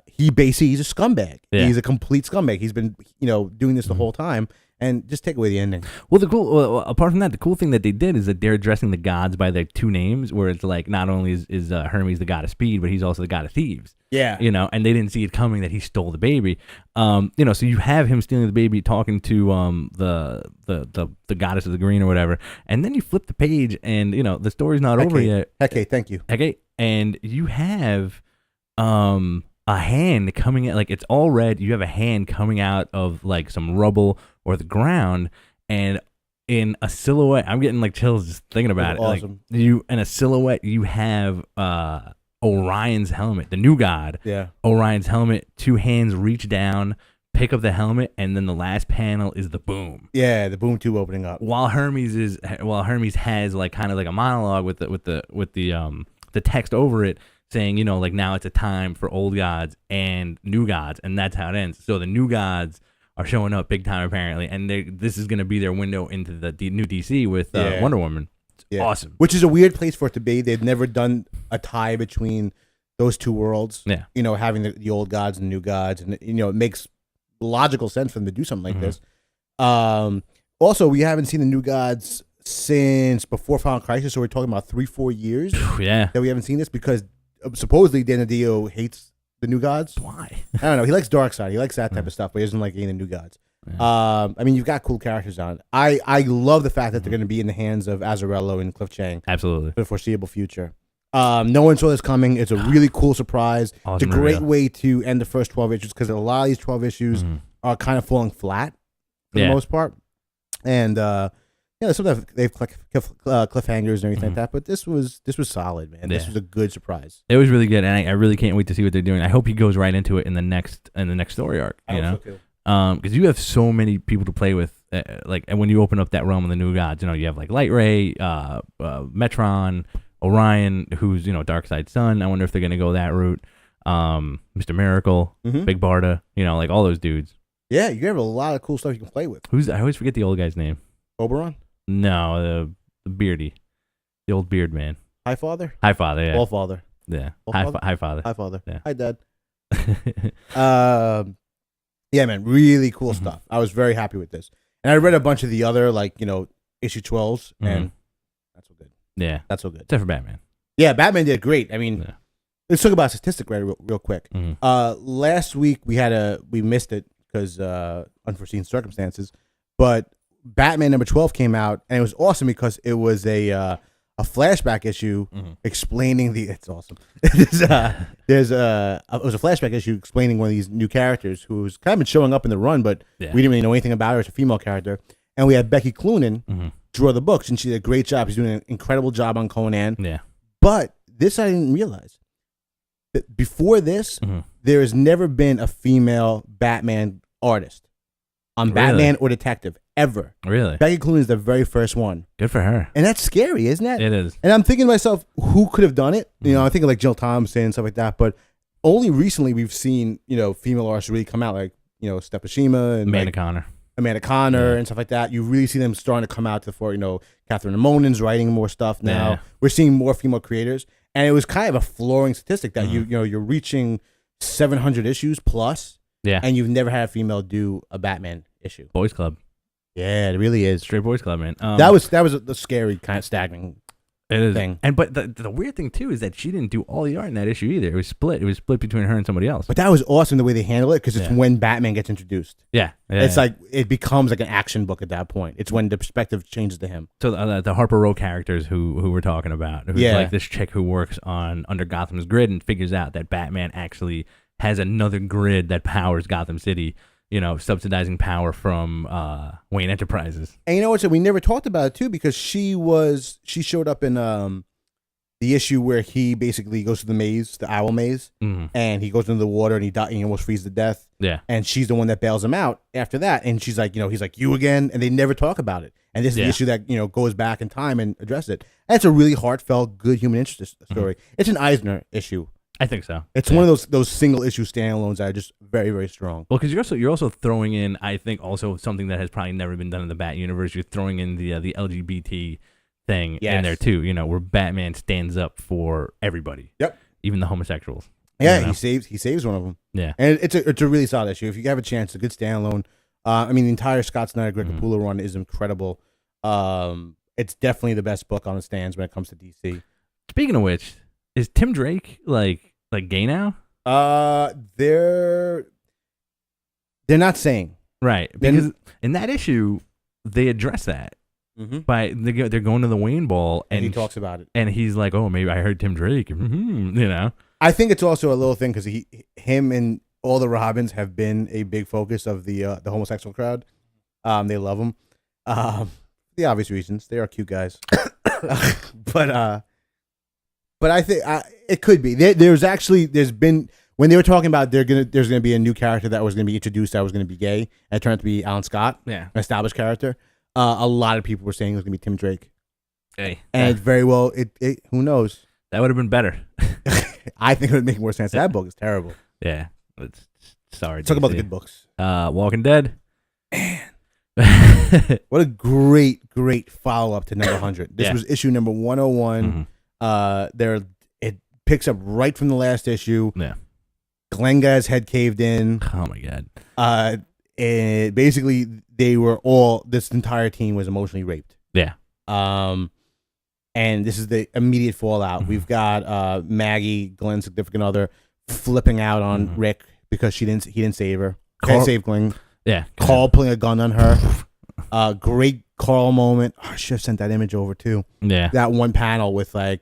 he's a scumbag. Yeah. He's a complete scumbag. He's been, doing this the whole time. And just take away the ending. Well, apart from that, the cool thing that they did is that they're addressing the gods by their two names, where it's like not only is Hermes the god of speed, but he's also the god of thieves. Yeah. And they didn't see it coming that he stole the baby. So you have him stealing the baby, talking to the goddess of the green or whatever, and then you flip the page, and the story's not over yet. Hecate, thank you. Hecate, and you have a hand coming out, like it's all red. You have a hand coming out of like some rubble or the ground, and in a silhouette, I'm getting like chills just thinking about it. Awesome. Like in a silhouette, you have Orion's helmet, the new god. Yeah. Orion's helmet. Two hands reach down, pick up the helmet, and then the last panel is the boom. Yeah, the boom tube opening up. While Hermes has like kind of like a monologue with the text over it, saying, like now it's a time for old gods and new gods, and that's how it ends. So the new gods are showing up big time apparently, and this is going to be their window into the new DC with Wonder Woman. It's awesome. Which is a weird place for it to be. They've never done a tie between those two worlds. Yeah. Having the old gods and the new gods, and it makes logical sense for them to do something like this. Also, we haven't seen the new gods since before Final Crisis, so we're talking about 3-4 years. Yeah. That we haven't seen this because supposedly Danadillo hates the new gods. Why? I don't know. He likes Darkseid. He likes that type of stuff, but he doesn't like any of the new gods. Yeah. You've got cool characters on. I love the fact that they're going to be in the hands of Azzarello and Cliff Chang. Absolutely. For the foreseeable future. No one saw this coming. It's a really cool surprise. Awesome. It's a great way to end the first 12 issues because a lot of these 12 issues are kind of falling flat for the most part. And sometimes they've cliffhangers and everything like that, but this was solid, man. This was a good surprise. It was really good, and I really can't wait to see what they're doing. I hope he goes right into it in the next story arc. I hope so too. Because you have so many people to play with. And when you open up that realm of the new gods, you have like Light Ray, Metron, Orion, who's Darkseid's son. I wonder if they're gonna go that route. Mr. Miracle, Big Barda, like all those dudes. Yeah, you have a lot of cool stuff you can play with. I always forget the old guy's name. Oberon? No, the beardy, the old beard man. Highfather? Highfather, yeah. Allfather. Yeah. Highfather. Highfather. Yeah. Hi, Dad. Yeah, man, really cool stuff. I was very happy with this, and I read a bunch of the other issue 12s, and that's so good. Yeah, that's so good. Except for Batman. Yeah, Batman did great. Let's talk about a statistic real quick. Last week we missed it because unforeseen circumstances, but Batman number 12 came out, and it was awesome because it was a flashback issue explaining it's awesome. It was a flashback issue explaining one of these new characters who's kind of been showing up in the run, but we didn't really know anything about her. It's a female character, and we had Becky Cloonan draw the books, and she did a great job. She's doing an incredible job on Conan. Yeah, but this I didn't realize. Before this, there has never been a female Batman artist on Batman or Detective ever. Really? Becky Cloonan is the very first one. Good for her. And that's scary, isn't it? It is. And I'm thinking to myself, who could have done it? I think of like Jill Thompson and stuff like that. But only recently we've seen, female artists really come out, like, Stepashima and Amanda Connor and stuff like that. You really see them starting to come out to the fore. Catherine Amonin's writing more stuff now. Yeah. We're seeing more female creators. And it was kind of a flooring statistic that you're reaching 700 issues plus. Yeah. And you've never had a female do a Batman issue. Boys Club. Yeah, it really is. Straight Boys Club, man. That was a scary, kind of staggering thing. And but the weird thing too is that she didn't do all the art in that issue either. It was split. It was split between her and somebody else. But that was awesome the way they handle it because it's when Batman gets introduced. Yeah. It's like it becomes like an action book at that point. It's when the perspective changes to him. So the Harper Row characters who we're talking about, who's like this chick who works under Gotham's grid and figures out that Batman actually has another grid that powers Gotham City. Subsidizing power from Wayne Enterprises. And you know what? So we never talked about it too because she showed up in the issue where he basically goes to the maze, the owl maze, and he goes into the water and he almost freezes to death. Yeah. And she's the one that bails him out after that. And she's like, he's like, you again? And they never talk about it. And this is the issue that, goes back in time and addresses it. And it's a really heartfelt, good human interest story. It's an Eisner issue. I think so. It's one of those single issue standalones that are just very, very strong. Well, because you're also throwing in, I think, also something that has probably never been done in the Bat universe. You're throwing in the LGBT thing in there too. Where Batman stands up for everybody. Yep. Even the homosexuals. Yeah, he saves one of them. Yeah. And it's a really solid issue. If you have a chance, a good standalone. The entire Scott Snyder Greg Capullo run is incredible. It's definitely the best book on the stands when it comes to DC. Speaking of which, is Tim Drake like gay now? They're not saying right because in that issue they address that by they're going to the Wayne Ball and he talks about it and he's like, oh, maybe I heard Tim Drake. I think it's also a little thing because him and all the Robins have been a big focus of the homosexual crowd. They love him. The obvious reasons they are cute guys, But I think it could be. There's been when they were talking about there's gonna be a new character that was gonna be introduced that was gonna be gay and it turned out to be Alan Scott, an established character. A lot of people were saying it was gonna be Tim Drake. Hey, and it's very well. It who knows? That would have been better. I think it would make more sense. That book is terrible. Yeah, sorry. Talk about the good books. Walking Dead. Man, what a great follow up to number 100. This was issue number 101. It picks up right from the last issue. Yeah. Glenn got his head caved in. Oh my god. And basically this entire team was emotionally raped. Yeah. And this is the immediate fallout. We've got Maggie, Glenn's significant other, flipping out on Rick because he didn't save her. Can't save Glenn. Yeah. Carl putting a gun on her. Great Carl moment. Oh, I should have sent that image over too. Yeah. That one panel with he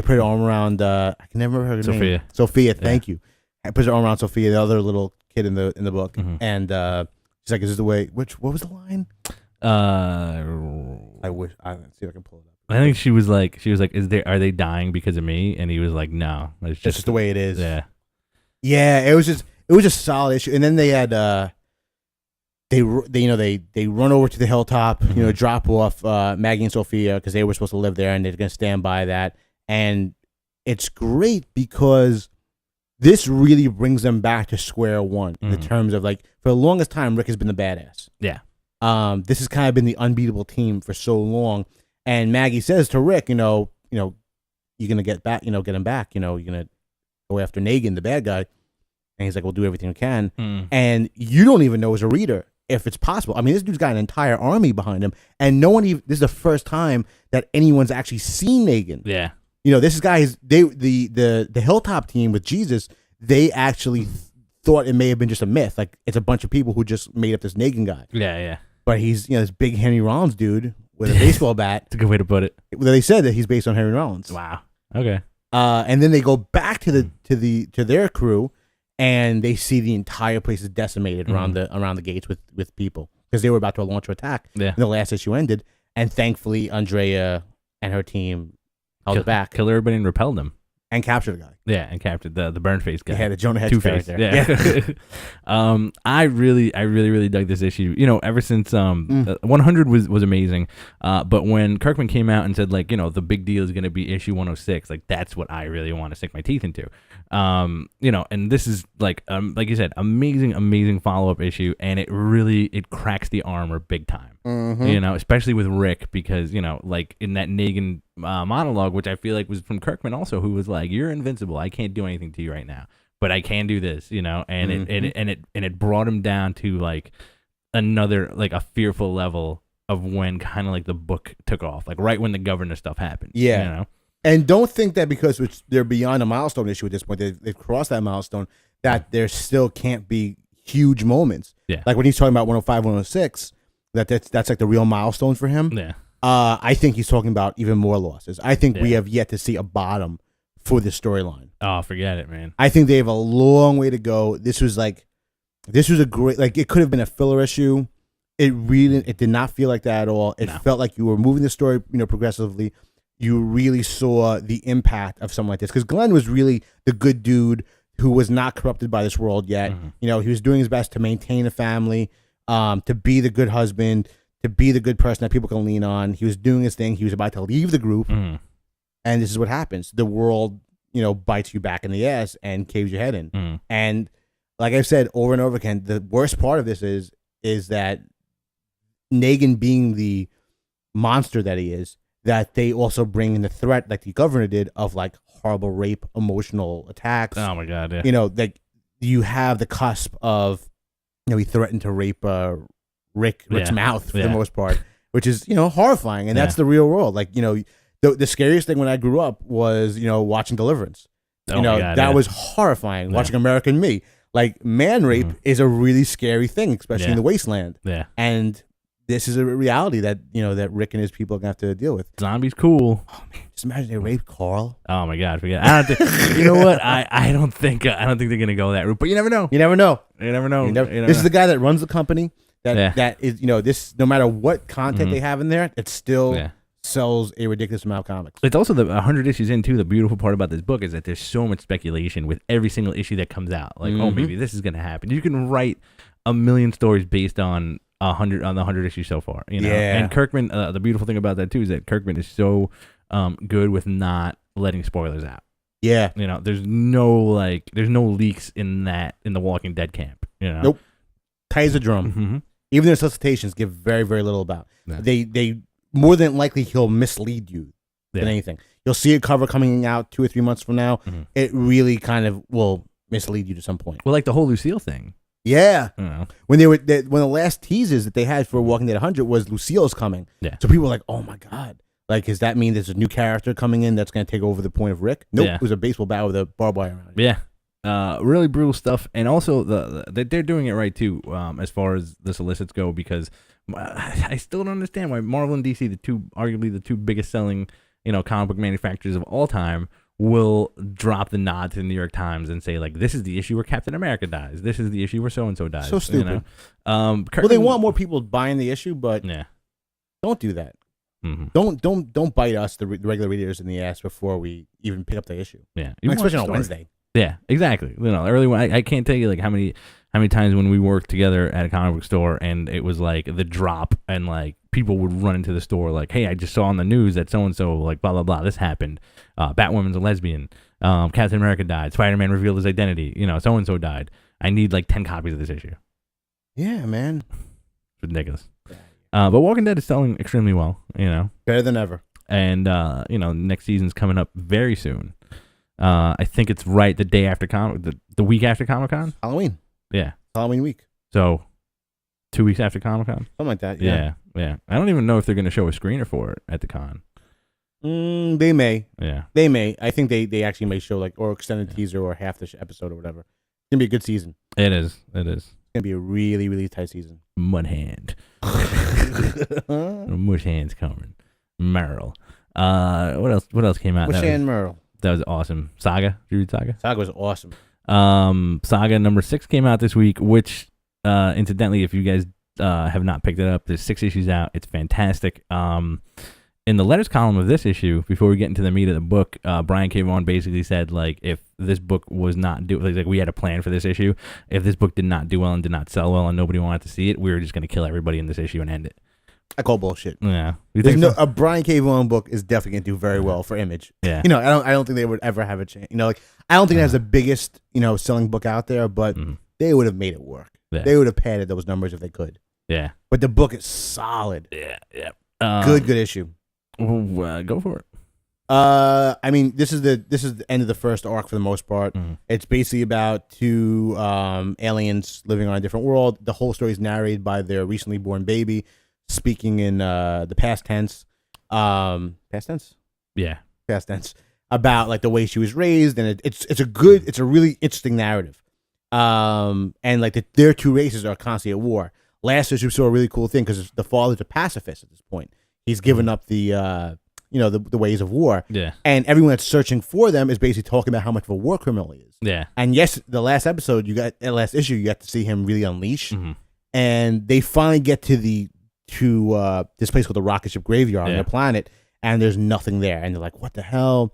put her arm around I can never remember her Sophia. name. Sophia, thank you. I put her arm around Sophia, the other little kid in the book. And she's like, is this the way what was the line? I wish I see if I can pull it up. I think she was like, are they dying because of me? And he was like, no. It's just the way it is. Yeah. Yeah, it was just a solid issue. And then they had they run over to the hilltop, drop off Maggie and Sophia because they were supposed to live there and they're going to stand by that. And it's great because this really brings them back to square one in the terms of for the longest time, Rick has been the badass. Yeah. This has kind of been the unbeatable team for so long. And Maggie says to Rick, you're going to get back, get him back, you're going to go after Negan, the bad guy. And he's like, we'll do everything we can. And you don't even know as a reader if it's possible. I mean, this dude's got an entire army behind him, and this is the first time that anyone's actually seen Negan. Yeah. This guy's the Hilltop team with Jesus, they actually thought it may have been just a myth. Like it's a bunch of people who just made up this Negan guy. Yeah, yeah. But he's this big Henry Rollins dude with a baseball bat. It's a good way to put it. They said that he's based on Henry Rollins. Wow. Okay. And then they go back to their crew, and they see the entire place is decimated around the gates with people because they were about to launch an attack. Yeah. And the last issue ended, and thankfully Andrea and her team held it back, killed everybody, and repelled them, and captured the guy. Yeah, and captured the burn face guy. Yeah, the Jonah Hex Two-Face. character. Yeah. I really dug this issue. Ever since 100 was amazing. But when Kirkman came out and said the big deal is going to be issue 106, that's what I really want to sink my teeth into. And this is like you said, amazing follow-up issue, and it cracks the armor big time. Especially with Rick, because in that Negan monologue, which I feel like was from Kirkman also, who was like, "You're invincible. I can't do anything to you right now, but I can do this." And it brought him down to another a fearful level of when kind of like the book took off, like right when the governor stuff happened. Yeah. You know? And don't think that because they're beyond a milestone issue at this point, they've crossed that milestone, that there still can't be huge moments. Yeah. Like when he's talking about 105, 106, that's like the real milestone for him. Yeah. I think he's talking about even more losses. I think we have yet to see a bottom for this storyline. Oh, forget it, man. I think they have a long way to go. This was a great, like, it could have been a filler issue. It did not feel like that at all. It felt like you were moving the story, progressively. You really saw the impact of something like this, because Glenn was really the good dude who was not corrupted by this world yet. Mm-hmm. He was doing his best to maintain a family, to be the good husband, to be the good person that people can lean on. He was doing his thing. He was about to leave the group, and this is what happens. The world, bites you back in the ass and caves your head in. And like I've said over and over again, the worst part of this is that Negan, being the monster that he is, that they also bring in the threat, like the governor did, of like horrible rape, emotional attacks. Oh my God! Yeah. Like you have the cusp of, he threatened to rape Rick's mouth for the most part, which is horrifying, and that's the real world. Like the scariest thing when I grew up was watching Deliverance. Oh my God, that was horrifying. Watching American Me, like man rape is a really scary thing, especially in the wasteland. Yeah, and this is a reality that that Rick and his people are gonna have to deal with. Zombies, cool. Oh man, just imagine they rape Carl. Oh my God, forget. I don't think. You know what? I don't think they're gonna go that route. But you never know. You never know. This is the guy that runs the company. That is this. No matter what content they have in there, it still sells a ridiculous amount of comics. It's also the 100 issues in too. The beautiful part about this book is that there's so much speculation with every single issue that comes out. Like, oh, maybe this is gonna happen. You can write a million stories based on the 100 issues so far, And Kirkman, the beautiful thing about that too is that Kirkman is so good with not letting spoilers out. Yeah, there's no leaks in the Walking Dead camp. Nope. Kaiser drum. Even their solicitations give very, very little about. Yeah. They more than likely he'll mislead you than anything. You'll see a cover coming out 2 or 3 months from now. It really kind of will mislead you to some point. Well, like the whole Lucille thing. Yeah, when the last teases that they had for Walking Dead 100 was Lucille's coming. Yeah, so people were like, "Oh my God!" Like, does that mean there's a new character coming in that's going to take over the point of Rick? Nope, it was a baseball bat with a barbed wire around it. Yeah, really brutal stuff, and also they're doing it right too, as far as the solicits go, because I still don't understand why Marvel and DC, arguably the two biggest selling comic book manufacturers of all time, will drop the nod to the New York Times and say, like, this is the issue where Captain America dies. This is the issue where so-and-so dies. So stupid. Well, they want more people buying the issue, but don't do that. Don't bite us, the regular readers, in the ass before we even pick up the issue. Yeah. Especially on Wednesday. Yeah, exactly. Early one, I can't tell you like how many times when we worked together at a comic book store and it was like the drop and like people would run into the store like, hey, I just saw on the news that so-and-so like blah, blah, blah, this happened. Batwoman's a lesbian. Captain America died. Spider-Man revealed his identity. So-and-so died. I need like 10 copies of this issue. Yeah, man. It's ridiculous. But Walking Dead is selling extremely well, Better than ever. And, next season's coming up very soon. I think it's right the day after the week after Comic-Con. Halloween. Yeah. Halloween week. So 2 weeks after Comic-Con? Something like that, yeah. I don't even know if they're going to show a screener for it at the con. They may. Yeah. They may. I think they actually may show like or extended teaser or half the episode or whatever. It's going to be a good season. It is. It's going to be a really, really tight season. Mud hand. Mush hands coming. Merle. What else came out? Mush hand Merle. That was awesome. Saga. Did you read Saga? Saga was awesome. Saga number 6 came out this week, which, incidentally, if you guys have not picked it up, there's 6 issues out. It's fantastic. In the letters column of this issue, before we get into the meat of the book, Brian K. Vaughan basically said, like, if this book was not like we had a plan for this issue. If this book did not do well and did not sell well and nobody wanted to see it, we were just going to kill everybody in this issue and end it. I call bullshit. Yeah, a Brian K. Vaughan book is definitely gonna do very well for Image. Yeah, I don't think they would ever have a chance. I don't think it has the biggest selling book out there, but they would have made it work. Yeah. They would have padded those numbers if they could. Yeah, but the book is solid. Yeah. Good issue. Go for it. I mean, this is the end of the first arc for the most part. It's basically about 2 aliens living on a different world. The whole story is narrated by their recently born baby. speaking in the past tense. Past tense? Yeah. Past tense. About like the way she was raised, and it's a really interesting narrative. And like their two races are constantly at war. Last issue we saw a really cool thing because the father's a pacifist at this point. He's given up the the ways of war. Yeah. And everyone that's searching for them is basically talking about how much of a war criminal he is. Yeah. And yes, the last issue you got to see him really unleash. And they finally get to this place called the rocket ship graveyard on their planet, and there's nothing there. And they're like, what the hell?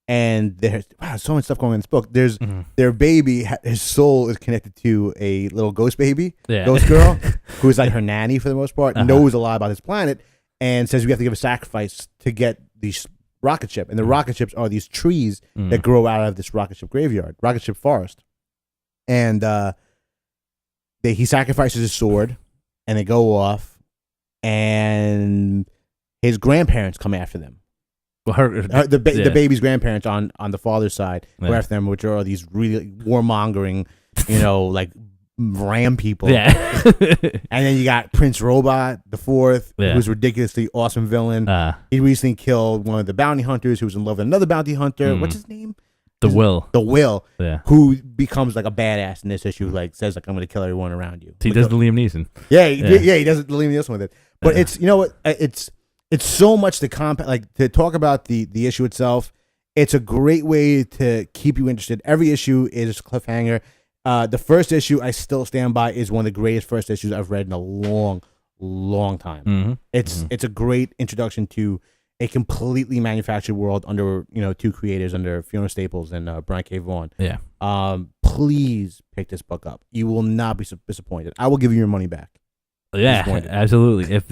And there's so much stuff going on in this book. There's their baby, his soul is connected to a little ghost baby, ghost girl, who's like her nanny for the most part, knows a lot about this planet, and says we have to give a sacrifice to get these rocket ship. And the rocket ships are these trees that grow out of this rocket ship graveyard, rocket ship forest. And he sacrifices his sword, and they go off, and his grandparents come after them. Well, the baby's grandparents on the father's side go after them, which are these really warmongering, like ram people. Yeah. And then you got Prince Robot the Fourth, who's a ridiculously awesome villain. He recently killed one of the bounty hunters who was in love with another bounty hunter. What's his name? The Will, who becomes like a badass in this issue, like says like I'm going to kill everyone around you. He does the Liam Neeson. Yeah, he does the Liam Neeson with it. But it's it's so much to talk about the issue itself. It's a great way to keep you interested. Every issue is a cliffhanger. The first issue I still stand by is one of the greatest first issues I've read in a long, long time. It's a great introduction to a completely manufactured world under two creators, under Fiona Staples and Brian K. Vaughan. Yeah. Please pick this book up. You will not be disappointed. I will give you your money back. Yeah, absolutely. If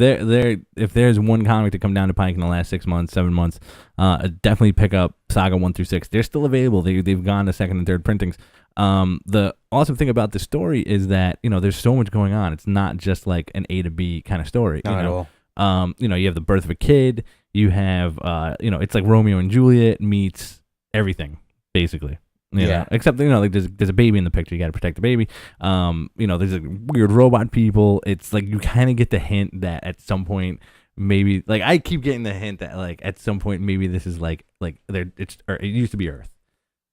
there's one comic to come down to Pike in the last 6 months, 7 months, definitely pick up Saga 1 through 6. They're still available. They've gone to second and third printings. The awesome thing about this story is that there's so much going on. It's not just like an A to B kind of story. Not at all. You have the birth of a kid. You have it's like Romeo and Juliet meets everything basically. You know, except like there's a baby in the picture. You got to protect the baby. There's like weird robot people. It's like you kind of get the hint that at some point maybe like I keep getting the hint that like at some point maybe this is like it used to be Earth.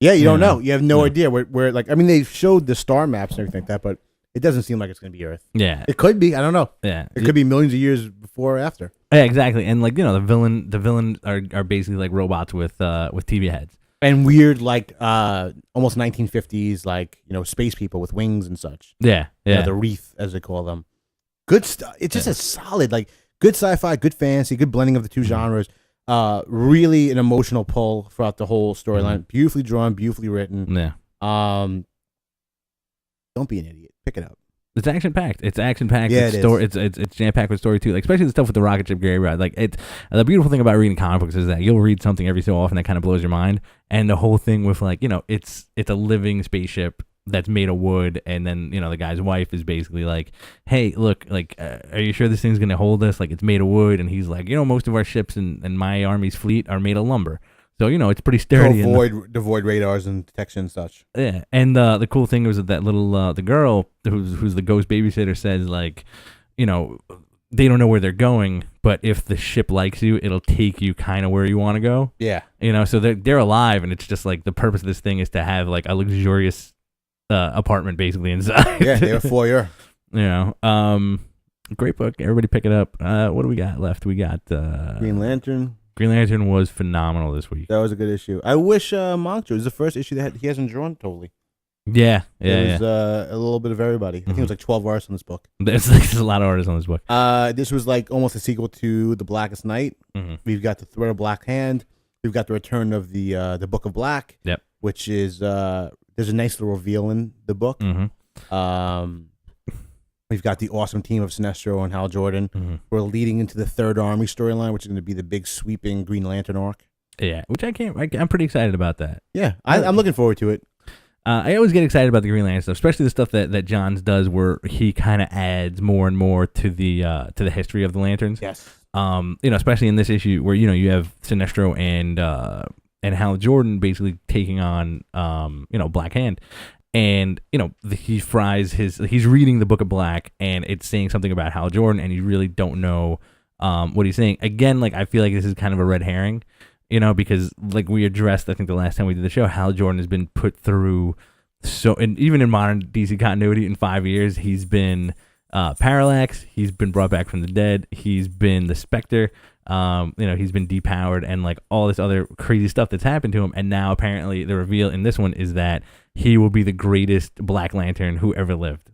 Yeah, you don't know. You have no idea where like I mean they showed the star maps and everything like that, but it doesn't seem like it's going to be Earth. Yeah, it could be. I don't know. Yeah, it could be millions of years before or after. Yeah, exactly. And like the villain are basically like robots with TV heads. And weird, like almost 1950s, like space people with wings and such. Yeah, yeah. The wreath, as they call them. Good stuff. It's just a solid, like good sci-fi, good fantasy, good blending of the two genres. Really an emotional pull throughout the whole storyline. Beautifully drawn, beautifully written. Yeah. Don't be an idiot. Pick it up. It's action packed. It's action packed. Yeah, it's jam packed with story too. Like especially the stuff with the rocket ship graveyard. Like the beautiful thing about reading comic books is that you'll read something every so often that kind of blows your mind. And the whole thing with like it's a living spaceship that's made of wood, and then the guy's wife is basically like, hey, look, like, are you sure this thing's gonna hold us? Like it's made of wood, and he's like, most of our ships and my army's fleet are made of lumber. So it's pretty sturdy. To avoid radars and detection and such. Yeah, and the cool thing was that little the girl who's the ghost babysitter says like, they don't know where they're going, but if the ship likes you, it'll take you kind of where you want to go. Yeah, so they're alive, and it's just like the purpose of this thing is to have like a luxurious apartment basically inside. Yeah, they have a foyer. Great book. Everybody pick it up. What do we got left? We got Green Lantern. Green Lantern was phenomenal this week. That was a good issue. I wish Monk drew. It was the first issue that he hasn't drawn totally. Yeah. It was a little bit of everybody. I think it was like 12 artists on this book. There's a lot of artists on this book. This was like almost a sequel to The Blackest Night. We've got the Thread of Black Hand. We've got the return of the Book of Black. Yep. Which is there's a nice little reveal in the book. We've got the awesome team of Sinestro and Hal Jordan. We're leading into the Third Army storyline, which is going to be the big sweeping Green Lantern arc. Yeah, which I'm pretty excited about that. Yeah, I'm looking forward to it. I always get excited about the Green Lantern stuff, especially the stuff that Johns does, where he kind of adds more and more to the history of the Lanterns. Yes. Especially in this issue where you have Sinestro and Hal Jordan basically taking on Black Hand. And, he's reading the Book of Black, and it's saying something about Hal Jordan, and you really don't know what he's saying. Again, I feel like this is kind of a red herring, because we addressed, I think the last time we did the show, Hal Jordan has been put through and even in modern DC continuity in 5 years, he's been Parallax, he's been brought back from the dead, he's been the Spectre, he's been depowered, and all this other crazy stuff that's happened to him. And now apparently the reveal in this one is that he will be the greatest Black Lantern who ever lived,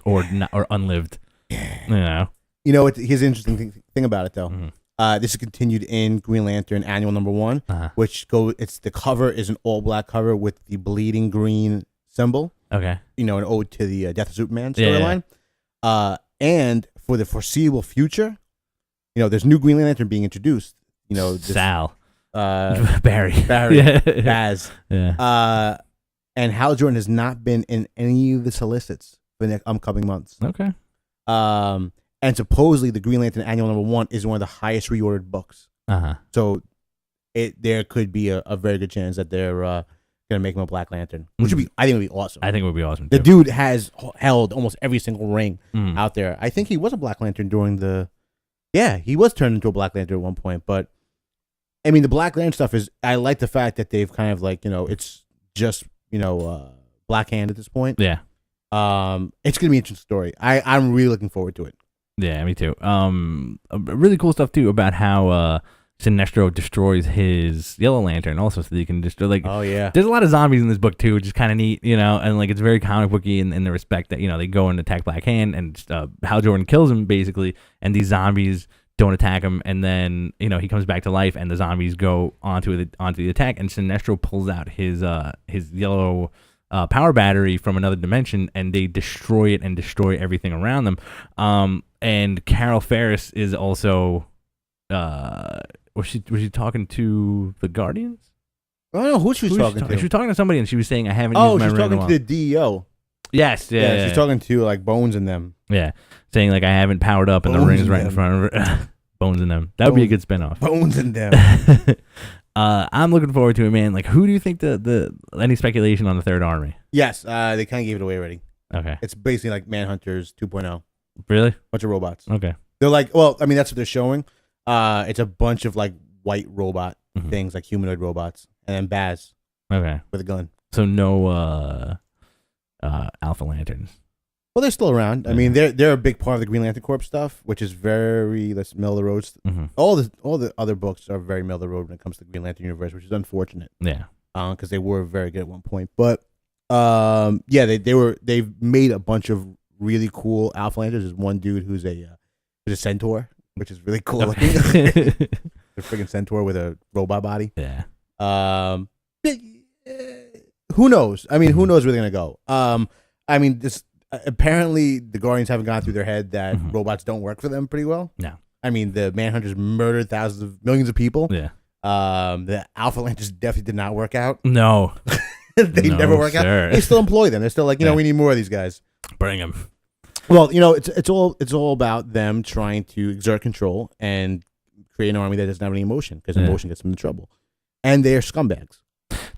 or not, or unlived. Here's an interesting thing about it though. Mm-hmm. This is continued in Green Lantern Annual #1, it's the cover is an all black cover with the bleeding green symbol. Okay. An ode to the Death of Superman storyline. And for the foreseeable future, there's new Green Lantern being introduced. Sal. Barry. Baz. Yeah. And Hal Jordan has not been in any of the solicits for the upcoming months. Okay. And supposedly the Green Lantern Annual #1 is one of the highest reordered books. So there could be a very good chance that they're gonna make him a Black Lantern, which I think would be awesome. I think it would be awesome too. The dude has held almost every single ring out there. I think he was a Black Lantern during he was turned into a Black Lantern at one point. But I mean, the Black Lantern stuff I like the fact that they've kind of it's just Black Hand at this point. Yeah. It's gonna be an interesting story. I'm really looking forward to it. Yeah, me too. Really cool stuff too about how Sinestro destroys his Yellow Lantern also, so that you can destroy there's a lot of zombies in this book too, which is kind of neat, and it's very comic booky in the respect that they go and attack Black Hand, and Hal Jordan kills him basically, and these zombies don't attack him, and then he comes back to life, and the zombies go onto the attack, and Sinestro pulls out his yellow power battery from another dimension, and they destroy it and destroy everything around them. And Carol Ferris is also was she talking to the Guardians? I don't know who she was talking to. She was talking to somebody, and she was saying, "I haven't." Oh, she was talking to the DEO. Yes, yeah. She's talking to Bones in them. Yeah, saying I haven't powered up, and the ring's right in front of her. Bones in them. That would be a good spinoff. Bones in them. I'm looking forward to it, man. Who do you think any speculation on the Third Army? Yes, they kind of gave it away already. Okay, it's basically like Manhunters 2.0. Really? Bunch of robots. Okay, they're that's what they're showing. It's a bunch of white robot things, humanoid robots, and then Baz. Okay, with a gun. So no Alpha Lanterns. Well, they're still around. I mean, they're a big part of the Green Lantern Corps stuff, which is very middle of the road. All the other books are very middle of the road when it comes to the Green Lantern universe, which is unfortunate. Yeah. Because they were very good at one point, but they've made a bunch of really cool Alpha Lanterns. There's one dude who's a centaur, which is really cool looking. The freaking centaur with a robot body. Yeah. Who knows? I mean, who knows where they're gonna go? I mean, this. Apparently, the Guardians haven't gone through their head that robots don't work for them pretty well. No. I mean, the Manhunters murdered millions of people. Yeah. The Alpha Lanterns definitely did not work out. No. They never work out. They still employ them. They're still we need more of these guys. Bring them. Well, it's all about them trying to exert control and create an army that doesn't have any emotion, because emotion gets them in trouble. And they're scumbags.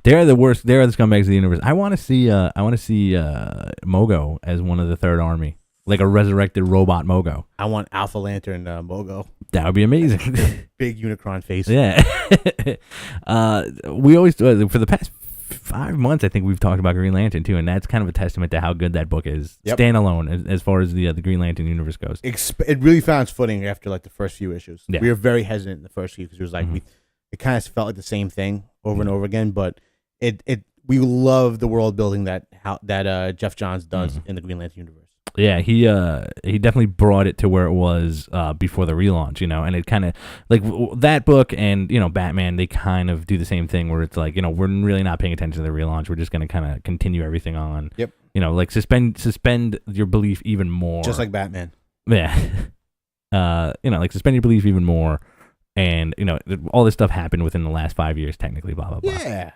They're the worst. They're the scumbags of the universe. I want to see Mogo as one of the Third Army, like a resurrected robot Mogo. I want Alpha Lantern Mogo. That would be amazing. Big Unicron face. Yeah. We always for the past 5 months, I think we've talked about Green Lantern too, and that's kind of a testament to how good that book is, standalone as far as the Green Lantern universe goes. It really found its footing after the first few issues. Yeah. We were very hesitant in the first few because it was it kind of felt like the same thing over and over again, but we love the world building that Jeff Johns does in the Green Lantern universe. Yeah, he definitely brought it to where it was before the relaunch, and it kind of that book and Batman, they kind of do the same thing where it's we're really not paying attention to the relaunch. We're just going to kind of continue everything on. Yep. Suspend your belief even more. Just like Batman. Yeah. Suspend your belief even more, and all this stuff happened within the last 5 years, technically. Blah blah blah. Yeah.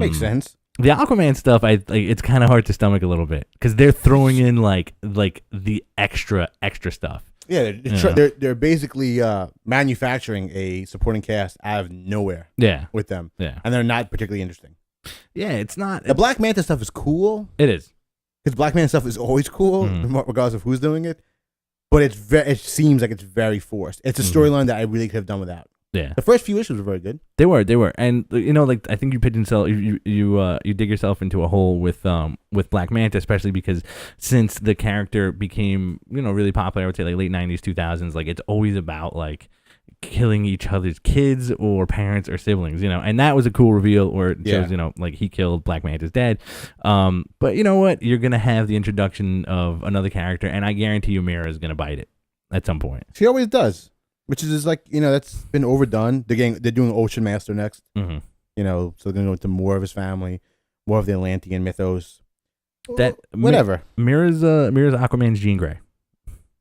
Makes sense. The Aquaman stuff, it's kind of hard to stomach a little bit because they're throwing in the extra stuff. Yeah, they're basically manufacturing a supporting cast out of nowhere. Yeah, with them. Yeah, and they're not particularly interesting. Yeah, it's not. The Black Manta stuff is cool. It is. Because Black Manta stuff is always cool, regardless of who's doing it. But it seems like it's very forced. It's a storyline that I really could have done without. Yeah, the first few issues were very good. They were, and like I think you pigeon yourself, you dig yourself into a hole with Black Manta, especially because since the character became really popular, I would say like late 90s, 2000s, like it's always about like killing each other's kids or parents or siblings, and that was a cool reveal, or it shows like he killed Black Manta's dad. But you know what? You're gonna have the introduction of another character, and I guarantee you, Mira is gonna bite it at some point. She always does. Which is like, that's been overdone. They're doing Ocean Master next. Mm-hmm. So they're going to go into more of his family, more of the Atlantean mythos. That whatever. Mira's Aquaman's Jean Grey.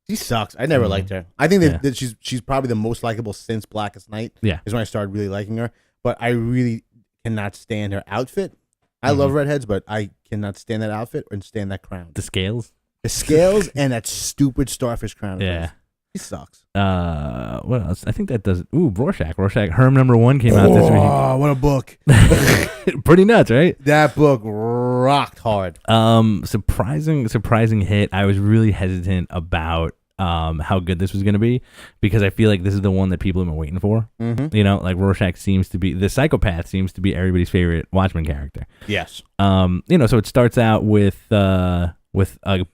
She sucks. I never liked her. I think that she's probably the most likable since Blackest Night. Yeah. Is when I started really liking her. But I really cannot stand her outfit. I love redheads, but I cannot stand that outfit and stand that crown. The scales? The scales and that stupid starfish crown. Yeah. He sucks. What else? I think that does. Rorschach. Herm #1 came out this week. Oh, what a book! Pretty nuts, right? That book rocked hard. Surprising hit. I was really hesitant about how good this was going to be because I feel like this is the one that people have been waiting for. Mm-hmm. Like Rorschach seems to be the psychopath, seems to be everybody's favorite Watchmen character. Yes. So it starts out with a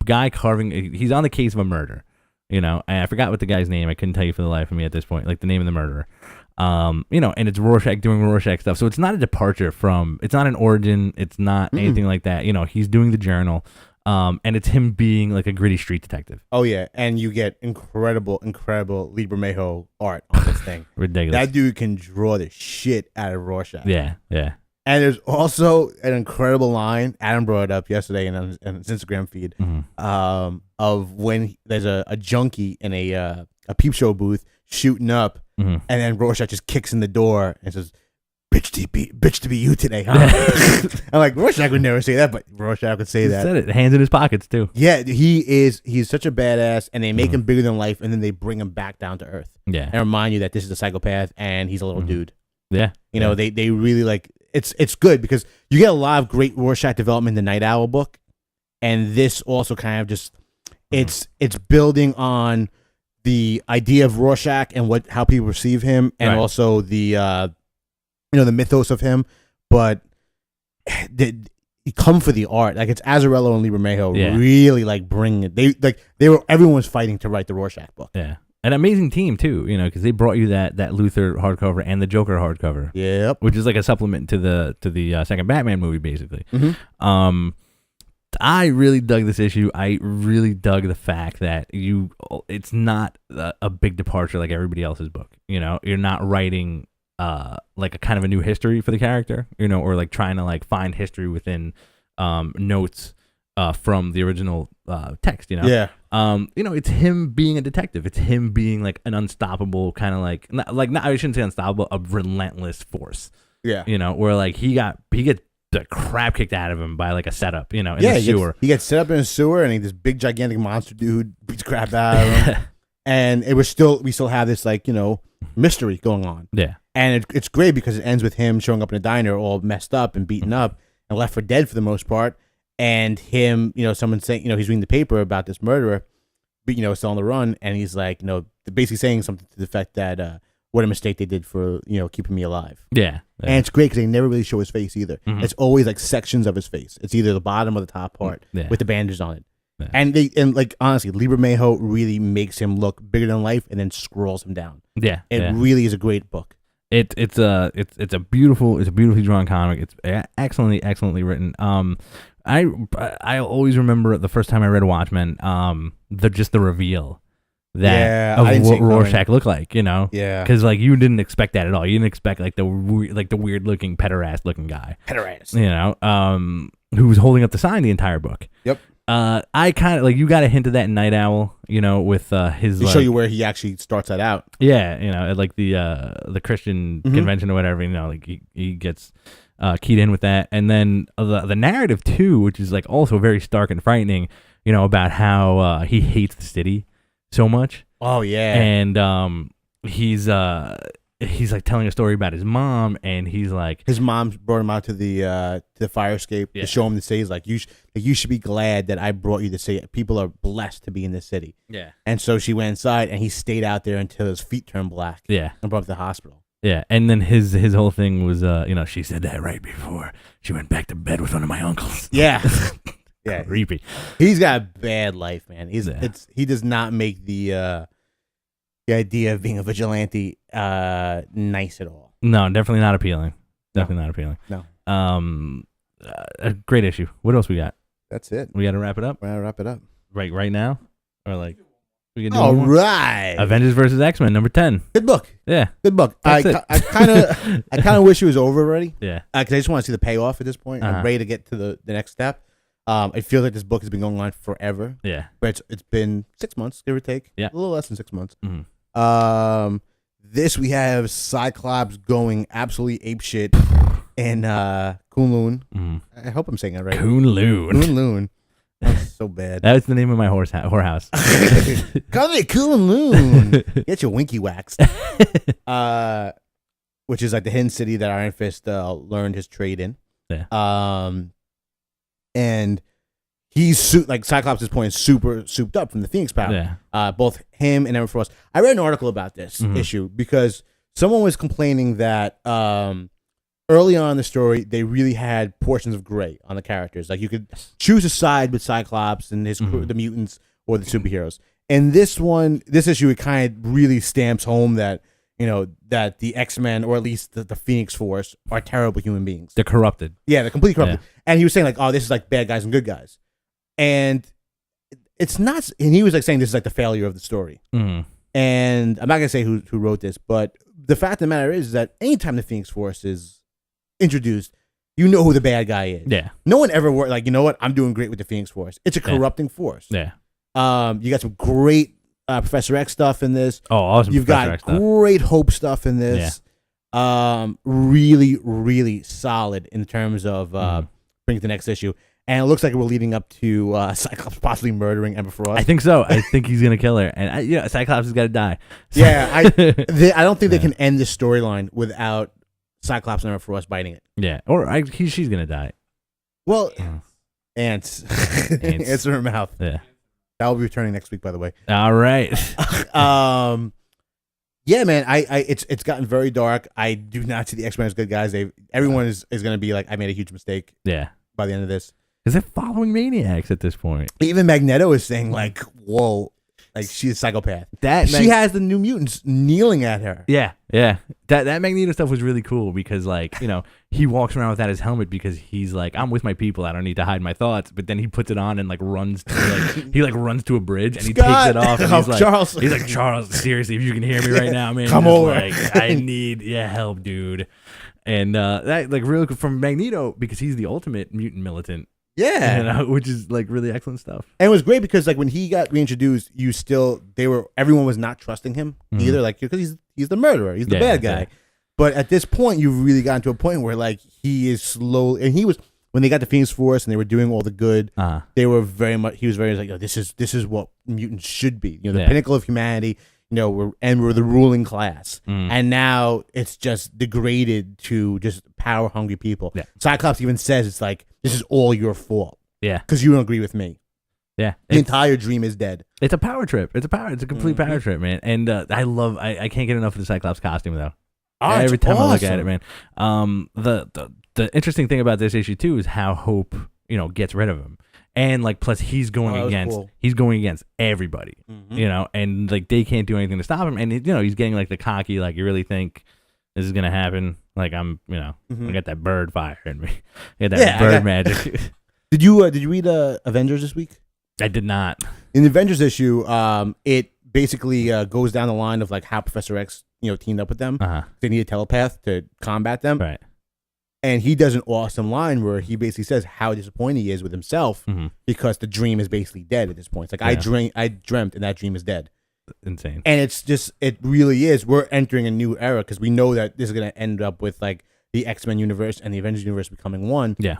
guy carving. He's on the case of a murder. And I forgot what the guy's name. I couldn't tell you for the life of me at this point, like the name of the murderer. And it's Rorschach doing Rorschach stuff. So it's not a departure from, it's not an origin. It's not anything like that. He's doing the journal. And it's him being like a gritty street detective. Oh, yeah. And you get incredible Lee Bermejo art on this thing. Ridiculous. That dude can draw the shit out of Rorschach. Yeah. And there's also an incredible line, Adam brought it up yesterday in his Instagram feed, of when there's a junkie in a peep show booth shooting up, and then Rorschach just kicks in the door and says, bitch to be you today, huh? I'm like, Rorschach would never say that, but Rorschach would say he that. Said it, hands in his pockets too. Yeah, he's such a badass, and they make him bigger than life, and then they bring him back down to earth. Yeah. And remind you that this is a psychopath, and he's a little dude. Yeah. They really like... It's good because you get a lot of great Rorschach development in the Night Owl book, and this also kind of just it's building on the idea of Rorschach and how people perceive him, and also the the mythos of him. But you come for the art, like it's Azzarello and Lee Bermejo really like bring it. Everyone was fighting to write the Rorschach book. Yeah. An amazing team too, because they brought you that Luthor hardcover and the Joker hardcover. Yep, which is like a supplement to the second Batman movie, basically. Mm-hmm. I really dug this issue. I really dug the fact that it's not a big departure like everybody else's book. You're not writing like a kind of a new history for the character, or like trying to like find history within notes from the original text. Yeah. It's him being a detective. It's him being like an unstoppable kind of like not I shouldn't say unstoppable, a relentless force. Yeah. Where like he gets the crap kicked out of him by like a setup, in the sewer. He gets set up in a sewer, and this big gigantic monster dude beats crap out of him. And we still have this like mystery going on. Yeah. And it's great because it ends with him showing up in a diner all messed up and beaten up and left for dead for the most part. And him, someone saying, he's reading the paper about this murderer, but, still on the run. And he's like, basically saying something to the effect that, what a mistake they did for, keeping me alive. Yeah. And it's great because they never really show his face either. Mm-hmm. It's always like sections of his face. It's either the bottom or the top part with the bandages on it. Yeah. And like, honestly, Lee Bermejo really makes him look bigger than life and then scrolls him down. Yeah. It really is a great book. It's a beautifully drawn comic. It's excellently written. I always remember the first time I read Watchmen, the reveal of what Rorschach looked like, Yeah. Because like you didn't expect that at all. You didn't expect like the weird looking pederast looking guy. Who was holding up the sign the entire book. Yep. I kind of like, you got a hint of that in Night Owl, with his. To show you where he actually starts that out. Yeah, at like the Christian convention or whatever. Like he gets keyed in with that, and then the narrative too, which is like also very stark and frightening. About how he hates the city so much. Oh yeah, and he's he's like telling a story about his mom, and he's like, his mom brought him out to the fire escape to show him the city. He's like, you should be glad that I brought you to see it. People are blessed to be in this city. Yeah. And so she went inside, and he stayed out there until his feet turned black. Yeah. And brought him to the hospital. Yeah, and then his whole thing was, she said that right before she went back to bed with one of my uncles. Yeah. Yeah. Creepy. He's got a bad life, man. He does not make the idea of being a vigilante nice at all. No, definitely not appealing. Definitely not appealing. No. A great issue. What else we got? That's it. We got to wrap it up. We're gonna wrap it up Right now, or like we can do all one more? right. Avengers versus X-Men number 10. Good book. Yeah. Good book. I kind of wish it was over already. Yeah. Because I just want to see the payoff at this point. I'm ready to get to the next step. I feel like this book has been going on forever. Yeah. But it's been 6 months, give or take. Yeah. A little less than 6 months. Mm-hmm. This we have Cyclops going absolutely apeshit and Kunlun. Mm-hmm. I hope I'm saying it right. Kunlun. Kunlun. That's so bad. That's the name of my whorehouse. Come here, Kunlun. Get your winky waxed. Which is like the hidden city that Iron Fist learned his trade in. Yeah. And he's Cyclops' at this point is super souped up from the Phoenix power. Yeah. Both him and Emma Frost. I read an article about this issue because someone was complaining that early on in the story they really had portions of gray on the characters. Like you could choose a side with Cyclops and his crew, the mutants or the superheroes. And this issue, it kind of really stamps home that that the X-Men, or at least the Phoenix Force, are terrible human beings. They're corrupted. Yeah, they're completely corrupted. Yeah. And he was saying like, oh, this is like bad guys and good guys. And it's not, and he was like saying this is like the failure of the story. Mm-hmm. And I'm not going to say who wrote this, but the fact of the matter is that anytime the Phoenix Force is introduced, you know who the bad guy is. Yeah. No one ever worked like, you know what, I'm doing great with the Phoenix Force. It's a corrupting force. Yeah. You got some great Professor X stuff in this. Oh, awesome! You've got great Hope stuff in this. Yeah. Really, really solid in terms of bringing the next issue. And it looks like we're leading up to Cyclops possibly murdering Emma Frost. I think so. I think he's gonna kill her, and Cyclops has got to die. So. Yeah, I don't think they can end this storyline without Cyclops and Emma Frost biting it. Yeah, or she's gonna die. Well, ants in her mouth. Yeah. That will be returning next week, by the way. All right. Yeah, man. It's gotten very dark. I do not see the X-Men as good guys. Everyone is going to be like, I made a huge mistake. Yeah. By the end of this, is it following Maniacs at this point? Even Magneto is saying like, "Whoa, like she's a psychopath." She has the New Mutants kneeling at her. Yeah, yeah. That Magneto stuff was really cool because he walks around without his helmet because he's like, I'm with my people. I don't need to hide my thoughts. But then he puts it on and runs to runs to a bridge and he takes it off. And he's like, Charles, seriously, if you can hear me right now, man, come over. I need help, dude. And that really from Magneto because he's the ultimate mutant militant. Yeah, which is really excellent stuff. And it was great because when he got reintroduced, everyone was not trusting him either, because he's the murderer, he's the bad guy. Yeah. But at this point, you've really gotten to a point where he is slowly, and he was when they got the Phoenix Force and they were doing all the good. They were he was very like, this is what mutants should be, the pinnacle of humanity. We're the ruling class, and now it's just degraded to just power hungry people. Yeah. Cyclops even says it's like, this is all your fault. Yeah, because you don't agree with me. Yeah, the entire dream is dead. It's a power trip. It's a complete power trip, man. And I can't get enough of the Cyclops costume though. Oh, every time I look at it, man. The interesting thing about this issue too is how Hope gets rid of him. And plus he's going against everybody, and they can't do anything to stop him. And he's getting the cocky, you really think this is gonna happen? I got that bird fire in me, I got that bird magic. Did you read Avengers this week? I did not. In the Avengers issue, it basically goes down the line of how Professor X teamed up with them. They need a telepath to combat them, right? And he does an awesome line where he basically says how disappointed he is with himself because the dream is basically dead at this point. It's like, I dreamt and that dream is dead. Insane. And it's just, it really is. We're entering a new era because we know that this is going to end up with the X-Men universe and the Avengers universe becoming one. Yeah.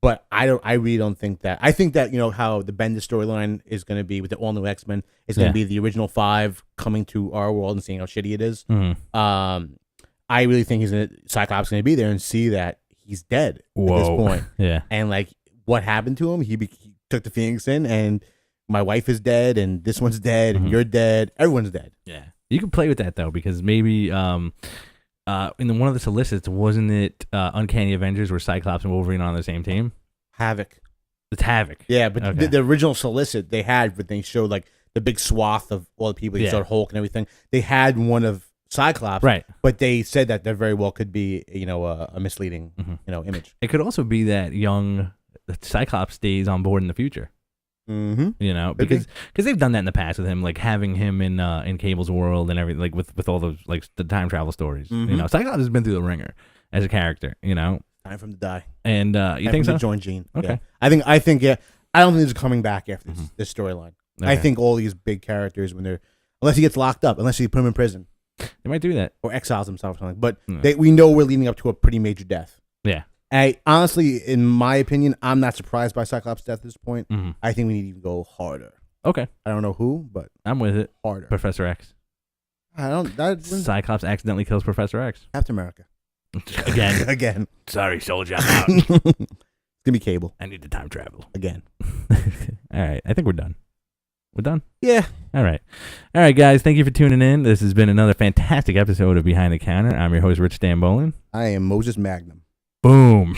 But I really don't think that. I think that how the Bendis storyline is going to be with the all new X-Men. It's going to be the original 5 coming to our world and seeing how shitty it is. Mm-hmm. I really think Cyclops is going to be there and see that he's dead at this point. Yeah. And like what happened to him? He took the Phoenix in, and my wife is dead, and this one's dead, and you're dead. Everyone's dead. Yeah. You can play with that though, because maybe in one of the solicits, wasn't it Uncanny Avengers where Cyclops and Wolverine are on the same team? Havoc. It's Havoc. Yeah, but the original solicit they had, but they showed like the big swath of all the people. You saw Hulk and everything. They had one of Cyclops, right? But they said that there very well could be a misleading image. It could also be that young Cyclops stays on board in the future. Mm-hmm. Because they've done that in the past with him, like having him in Cable's world and everything, like with all those like the time travel stories. Mm-hmm. Cyclops has been through the ringer as a character. Time for him to die. And you think so? To join Jean. Okay. Yeah. I think I don't think he's coming back after this storyline. Okay. I think all these big characters, unless he gets locked up, unless he put him in prison, they might do that or exiles himself or something. But we know we're leading up to a pretty major death. Yeah. I honestly, in my opinion, I'm not surprised by Cyclops' death at this point. Mm-hmm. I think we need to even go harder. Okay. I don't know who, but I'm with it. Harder. Professor X. Cyclops accidentally kills Professor X. Captain America. Again. Again. Sorry, soldier, I'm out. It's gonna be Cable. I need to time travel. Again. All right. I think we're done. We're done? Yeah. All right, guys. Thank you for tuning in. This has been another fantastic episode of Behind the Counter. I'm your host, Rich Stambolin. I am Moses Magnum. Boom.